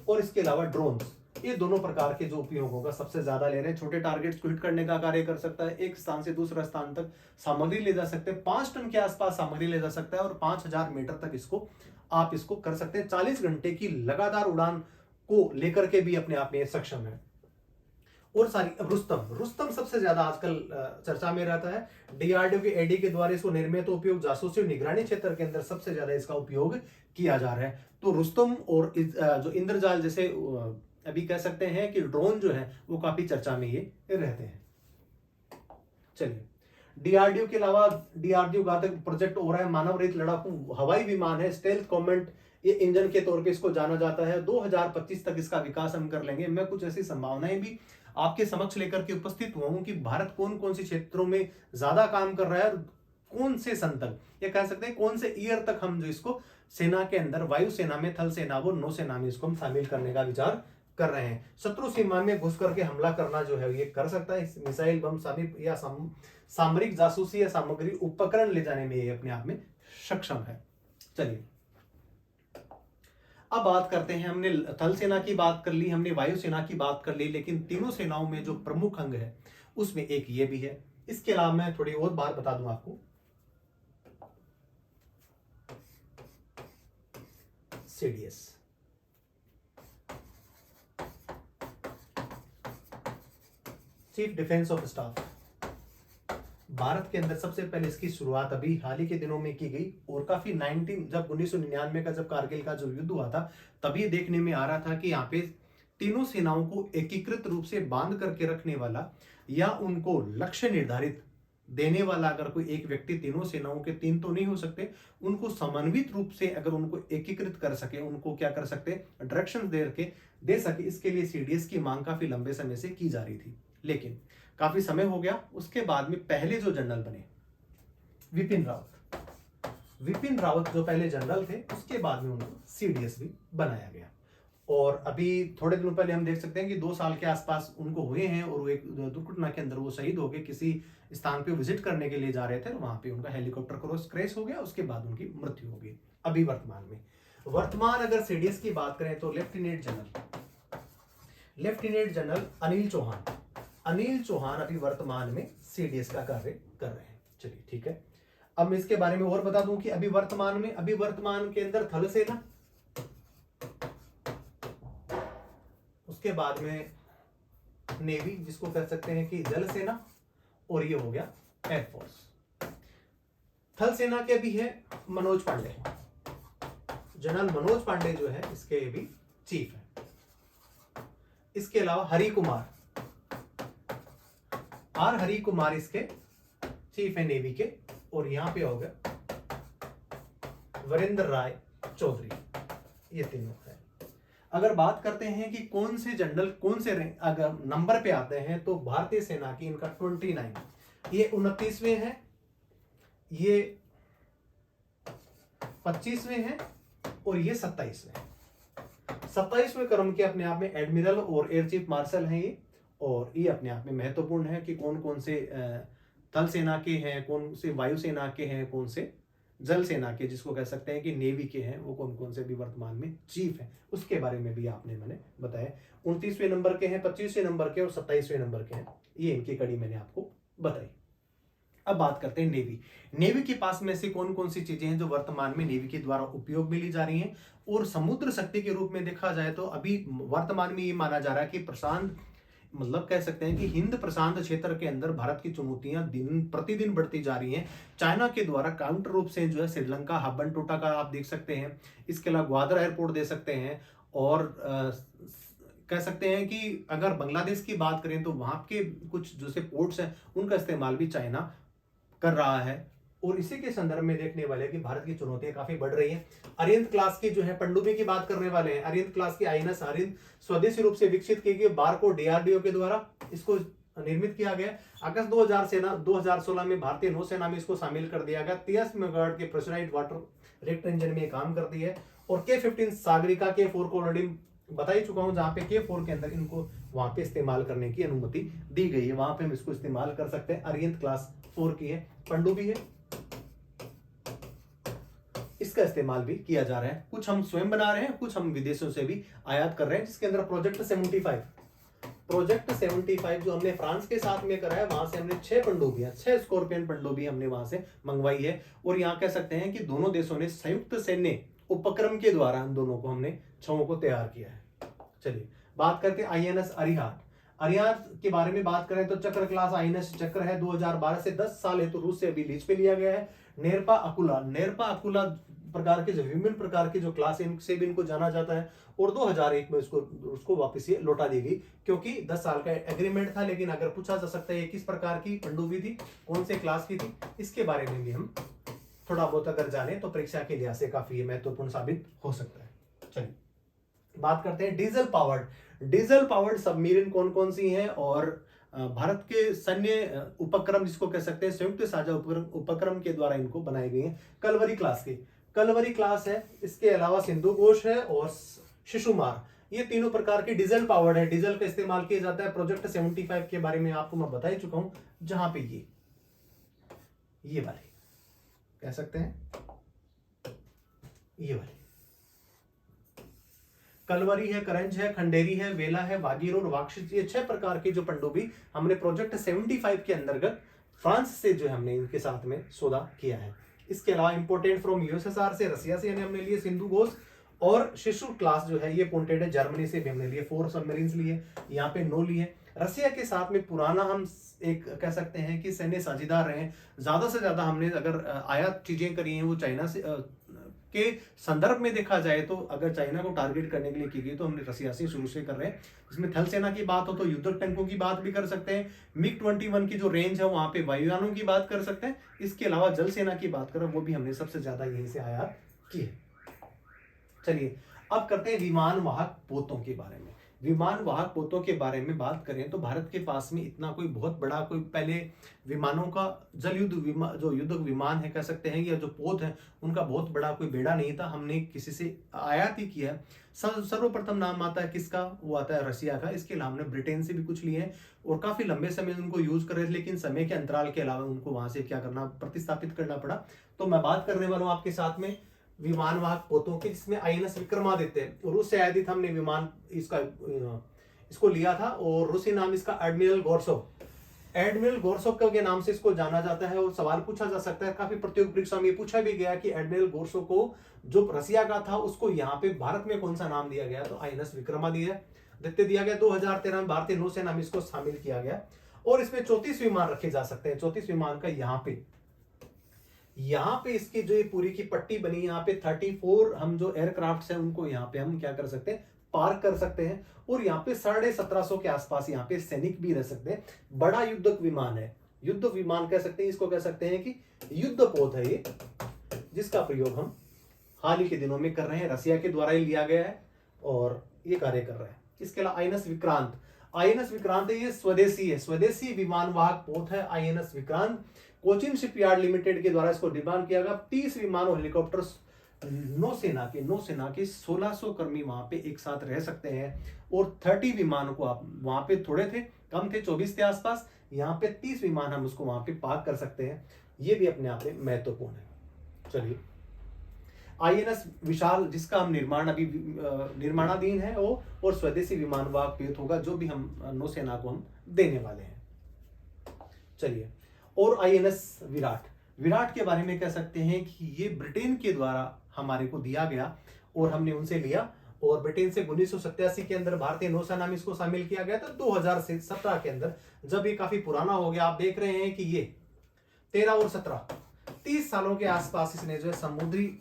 और इसके अलावा ड्रोन्स, ये दोनों प्रकार के जो उपयोगों का सबसे ज्यादा ले रहे हैं। छोटे टारगेट्स को हिट करने का कार्य कर सकता है, एक स्थान से दूसरा स्थान तक सामग्री ले जा सकते हैं, 5 टन के आसपास सामग्री ले जा सकता है और 5000 मीटर तक इसको कर सकते हैं। 40 घंटे की लगातार उड़ान को लेकर के भी अपने आप में सक्षम है। और सारी रुस्तम सबसे ज्यादा आजकल चर्चा में रहता है। DRDO के AD के द्वारा इसको निर्मित उपयोग जासूसी और निगरानी क्षेत्र के अंदर सबसे ज्यादा इसका उपयोग किया जा रहा है। तो रुस्तम और जो इंद्रजाल जैसे अभी कह सकते हैं कि ड्रोन जो है वो काफी चर्चा में ये रहते हैं। चलिए DRDO के अलावा DRDO घातक प्रोजेक्ट हो रहा है, मानव रहित लड़ाकू हवाई विमान है, स्टेल्थ कॉम्बैट ये इंजन के तौर पे इसको जाना जाता है। 2025 तक इसका विकास हम कर लेंगे। मैं कुछ ऐसी संभावनाएं भी आपके समक्ष लेकर के उपस्थित हुआ हूं कि भारत कौन कौन से क्षेत्रों में ज्यादा काम कर रहा है और कौन से सन तक, या कह सकते हैं कौन से ईयर तक हम जो इसको सेना के अंदर, वायुसेना में, थल सेना व नौसेना में इसको हम शामिल करने का विचार कर रहे हैं। शत्रु सीमा में घुस करके हमला करना जो है ये कर सकता है। मिसाइल, बम, समीप या सामरिक जासूसी या सामग्री उपकरण ले जाने में ये अपने आप में सक्षम है। चलिए अब बात करते हैं, हमने थल सेना की बात कर ली, हमने वायुसेना की बात कर ली, लेकिन तीनों सेनाओं में जो प्रमुख अंग है उसमें एक ये भी है। इसके अलावा मैं थोड़ी और बात बता दूं आपको, CDS chief defence of staff, Bharat के अंदर सबसे पहले इसकी शुरुआत अभी हाल ही के दिनों में की गई, और काफी 1999 का जब कारगिल का जो युद्ध हुआ था, तभी देखने में आ रहा था कि यहाँ पे तीनों सेनाओं को एकीकृत रूप से बांध करके रखने वाला या उनको लक्ष्य निर्धारित देने वाला अगर कोई एक व्यक्ति, तीनों सेनाओं के तीन तो नहीं हो सकते, उनको समन्वित रूप से अगर उनको एकीकृत कर सके, उनको क्या कर सकते, डायरेक्शन दे सके, इसके लिए सीडीएस की मांग काफी लंबे समय से की जा रही थी। लेकिन काफी समय हो गया, उसके बाद में पहले जो जनरल बने विपिन रावत जो पहले जनरल थे, उसके बाद में उनको सीडीएस भी बनाया गया। और अभी थोड़े दिनों पहले हम देख सकते हैं कि 2 साल के आसपास उनको हुए हैं, और वो एक दुर्घटना के अंदर वो शहीद हो गए, किसी स्थान पे विजिट करने के लिए जा रहे थे, और वहां पे उनका हेलीकॉप्टर क्रैश हो गया, उसके बाद उनकी मृत्यु हो गई। अभी वर्तमान अगर सीडीएस की बात करें तो लेफ्टिनेंट जनरल अनिल चौहान अभी वर्तमान में सीडीएस का कार्य कर रहे हैं। चलिए ठीक है, अब मैं इसके बारे में और बता दूं कि अभी वर्तमान के अंदर थल सेना, उसके बाद में नेवी जिसको कह सकते हैं कि जल सेना, और ये हो गया एयरफोर्स। थल सेना के भी है मनोज पांडे, जनरल मनोज पांडे जो है इसके भी चीफ है। इसके अलावा हरि कुमार इसके चीफ है नेवी के, और यहां पे हो गया वीरेंद्र राय चौधरी, ये तीनों है। अगर बात करते हैं कि कौन से जनरल कौन से अगर नंबर पे आते हैं, तो भारतीय सेना की इनका 29, ये 29वें हैं, ये 25वें हैं, और ये 27वें क्रम के अपने आप में एडमिरल और एयर चीफ मार्शल हैं ये। और ये अपने आप में महत्वपूर्ण है कि कौन कौन से थल सेना के हैं, कौन से वायुसेना के हैं, कौन से जल सेना के, जिसको कह सकते हैं कि नेवी के हैं, वो कौन कौन से भी वर्तमान में चीफ हैं, उसके बारे में भी मैंने बताया। 29वें नंबर के हैं, 25वें नंबर के और 27वें नंबर के हैं, ये इनकी कड़ी मैंने आपको बताई। अब बात करते हैं नेवी के पास में से कौन कौन सी चीजें हैं जो वर्तमान में नेवी के द्वारा उपयोग में ली जा रही हैं। और समुद्र शक्ति के रूप में देखा जाए तो अभी वर्तमान में ये माना जा रहा है कि प्रशांत, मतलब कह सकते हैं कि हिंद प्रशांत क्षेत्र के अंदर भारत की चुनौतियां दिन प्रतिदिन बढ़ती जा रही हैं। चाइना के द्वारा काउंटर रूप से जो है श्रीलंका हब्बन-टोटा का आप देख सकते हैं, इसके अलावा ग्वादर एयरपोर्ट दे सकते हैं, और कह सकते हैं कि अगर बांग्लादेश की बात करें तो वहां के कुछ जो से पोर्ट्स हैं उनका इस्तेमाल भी चाइना कर रहा है। और इसी के संदर्भ में देखने वाले कि भारत की चुनौतियां काफी बढ़ रही हैं। अरिहंत क्लास की जो है पनडुब्बी की बात करने वाले हैं। अरिहंत क्लास की आईएनएस अरिहंत स्वदेशी रूप से विकसित की गई, बार को डीआरडीओ के द्वारा इसको निर्मित किया गया। अगस्त 2016 में भारतीय नौसेना में इसको शामिल कर दिया गया। 30 मेगावाट के प्रेशराइज्ड वाटर रिएक्टर इंजन में काम करती है। और K-15 सागरिका K4 को ऑलरेडी बता ही चुका हूं, जहां पे K4 के अंदर इनको वहां पे इस्तेमाल करने की अनुमति दी गई है, वहां पे हम इसको इस्तेमाल कर सकते हैं। अरिहंत क्लास 4 की है, पनडुब्बी है, इसका इस्तेमाल भी किया जा रहा है। कुछ हम स्वयं बना रहे हैं, कुछ हम विदेशों से भी आयात कर रहे हैं, जिसके अंदर प्रोजेक्ट 75 जो हमने फ्रांस के साथ में करा है, वहां से हमने 6 स्कॉर्पियन पनडुब्बी हमने वहां से मंगवाई है। और यहाँ कह सकते हैं कि दोनों देशों ने संयुक्त सैन्य उपक्रम के द्वारा इन दोनों को हमने 6 को तैयार किया है। चलिए बात करते हैं आईएनएस अरिहंत के बारे में बात करें तो चक्र क्लास आईएनएस चक्र है, 2012 से 10 साल है तो रूस से अभी लीज पे लिया गया है। नेरपा अकुला प्रकार के जो विभिन्न प्रकार की जो क्लास है, इनसे भी इनको जाना जाता है। और 2001 में उसको वापस ये लौटा दी गई, क्योंकि 10 साल का एग्रीमेंट था। लेकिन अगर पूछा जा सकता है किस प्रकार की पनडुब्बी थी, कौन से क्लास की थी, इसके बारे में भी हम थोड़ा बहुत अगर जाने तो परीक्षा के लिहाज से काफी महत्वपूर्ण साबित हो सकता है। चलिए बात करते हैं डीजल पावर्ड सबमरीन कौन कौन सी हैं, और भारत के सैन्य उपक्रम जिसको कह सकते हैं संयुक्त साझा उपक्रम के द्वारा इनको बनाई गई है। कलवरी क्लास है, इसके अलावा सिंधु घोष है और शिशुमार, ये तीनों प्रकार की डीजल पावर्ड है। डीजल का इस्तेमाल किया जाता है। प्रोजेक्ट 75 के बारे में आपको मैं बता ही चुका हूं, जहां पे ये वाले कह सकते हैं, ये वाले कलवरी है, करंज है, खंडेरी है, वेला है, वागीर और वाक्षित, ये 6 प्रकार की जो पनडुब्बी हमने प्रोजेक्ट 75 के अंतर्गत फ्रांस से जो हमने इनके साथ में सौदा किया है। इसके अलावा इंपोर्टेड फ्रॉम यूएसएसआर से, रसिया से हमने लिए सिंधु घोष, और शिशु क्लास जो है ये पोर्टेड है जर्मनी से भी हमने लिए। 4 सबमरीन्स लिए, यहाँ पे 9 लिए। रसिया के साथ में पुराना हम एक कह सकते हैं कि सैन्य साझेदार रहे हैं। ज्यादा से ज्यादा हमने अगर आयात चीजें करी हैं वो चाइना से के संदर्भ में देखा जाए तो अगर चाइना को टारगेट करने के लिए की गई तो हमने रसिया से शुरू से कर रहे हैं। इसमें थल सेना की बात हो तो युद्धक टैंकों की बात भी कर सकते हैं, मिग-21 की जो रेंज है वहां पे वायुयानों की बात कर सकते हैं। इसके अलावा जल सेना की बात करें वो भी हमने सबसे ज्यादा यहीं से आयात की है। चलिए अब करते हैं विमान वाहक पोतों के बारे में। विमान वाहक पोतों के बारे में बात करें तो भारत के पास में इतना कोई बहुत बड़ा कोई पहले विमानों का जल युद्ध जो युद्धक विमान है कह सकते हैं या जो पोत है उनका बहुत बड़ा कोई बेड़ा नहीं था, हमने किसी से आयात ही किया है। सर्वप्रथम नाम आता है किसका, वो आता है रसिया का। इसके अलावा हमने ब्रिटेन से भी कुछ लिए हैं और काफी लंबे समय उनको यूज कर रहे थे, लेकिन समय के अंतराल के अलावा उनको वहां से क्या करना, प्रतिस्थापित करना पड़ा। तो मैं बात करने वाला हूँ आपके साथ में विमान वाहक पोतों के, जिसमें आईएनएस विक्रमादित्य रूस से आयातित हमने विमान इसको लिया था और रूसी नाम इसका एडमिरल गोर्सोव, एडमिरल गोर्सोव के नाम से इसको जाना जाता है। और सवाल पूछा जा सकता है, काफी प्रतियोगी परीक्षा में पूछा भी गया कि एडमिरल गोर्सोव को जो रसिया का था उसको यहाँ पे भारत में कौन सा नाम दिया गया, तो आईएनएस विक्रमादित्य दिया गया। 2013 में भारतीय नौसेना में इसको शामिल किया गया और इसमें 34 विमान रखे जा सकते हैं। 34 विमान का यहाँ पे इसकी जो ये पूरी की पट्टी बनी, यहाँ पे 34 हम जो एयरक्राफ्ट हैं उनको यहाँ पे हम क्या कर सकते हैं, पार्क कर सकते हैं। और यहाँ पे 1750 के आसपास यहाँ पे सैनिक भी रह सकते हैं। बड़ा युद्धक विमान है, युद्ध विमान कह सकते हैं इसको, कह सकते हैं कि युद्ध पोत है ये, जिसका प्रयोग हम हाल ही के दिनों में कर रहे हैं। रसिया के द्वारा ही लिया गया है और ये कार्य कर रहा है। इसके अलावा आईएनएस विक्रांत, आईएनएस विक्रांत है, ये स्वदेशी है, स्वदेशी विमान वाहक पोत है INS Vikrant. Cochin shipyard limited के द्वारा इसको निर्माण किया गया। 30 विमान और हेलीकॉप्टर नौसेना के 1600 कर्मी वहां पे एक साथ रह सकते हैं। और 30 विमान को आप वहां पे थोड़े थे, कम थे, 24 के आसपास, यहाँ पे 30 विमान हम उसको वहां पे पार्क कर सकते हैं। ये भी अपने आप में महत्वपूर्ण है। चलिए आईएनएस विशाल, जिसका हम निर्माणाधीन है वो, और स्वदेशी विमान वाहक पोत होगा जो भी हम नौसेना को हम देने वाले हैं। चलिए, और आईएनएस विराट के बारे में कह सकते हैं कि ये ब्रिटेन के द्वारा हमारे को दिया गया और हमने उनसे लिया। और ब्रिटेन से 1987 के अंदर भारतीय नौसेना में इसको शामिल किया गया था। 2017 के अंदर जब ये काफी पुराना हो गया, आप देख रहे हैं कि ये 13 और 17 30 सालों के आसपास इसने जो है समुद्री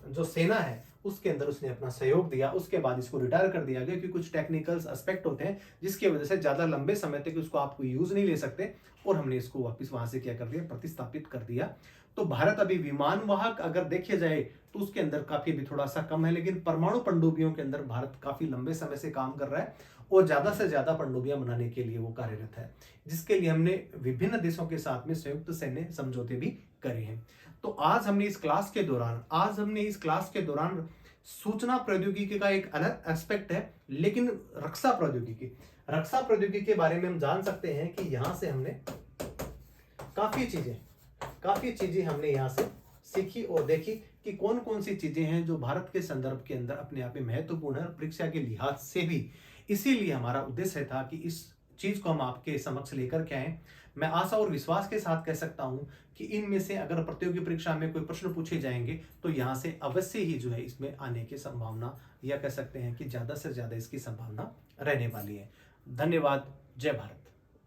जो सेना है उसके अंदर उसने अपना सहयोग दिया। उसके बाद इसको रिटायर कर दिया गया, क्योंकि कुछ टेक्निकल एस्पेक्ट होते हैं जिसकी वजह से ज्यादा लंबे समय तक उसको आप यूज नहीं ले सकते, और हमने इसको वापस वहां से क्या कर दिया, प्रतिस्थापित कर दिया। तो भारत अभी विमान वाहक अगर देखे जाए तो उसके अंदर काफी भी थोड़ा सा कम है, लेकिन परमाणु पनडुब्बियों के अंदर भारत काफी लंबे समय से काम कर रहा है और ज्यादा से ज्यादा पनडुब्बियां बनाने के लिए वो कार्यरत है, जिसके लिए हमने विभिन्न देशों के साथ में संयुक्त सैन्य समझौते भी करे हैं। तो आज हमने इस क्लास के दौरान सूचना प्रौद्योगिकी का एक अलग एस्पेक्ट है, लेकिन रक्षा प्रौद्योगिकी के बारे में हम जान सकते हैं कि यहां से हमने काफी चीजें हमने यहां से सीखी और देखी कि कौन कौन सी चीजें हैं जो भारत के संदर्भ के अंदर अपने आप में महत्वपूर्ण है, परीक्षा के लिहाज से भी। इसीलिए हमारा उद्देश्य था कि इस चीज को हम आपके समक्ष लेकर के आए। मैं आशा और विश्वास के साथ कह सकता हूं कि इनमें से अगर प्रतियोगी परीक्षा में कोई प्रश्न पूछे जाएंगे तो यहां से अवश्य ही जो है इसमें आने की संभावना, या कह सकते हैं कि ज्यादा से ज्यादा इसकी संभावना रहने वाली है। धन्यवाद। जय भारत।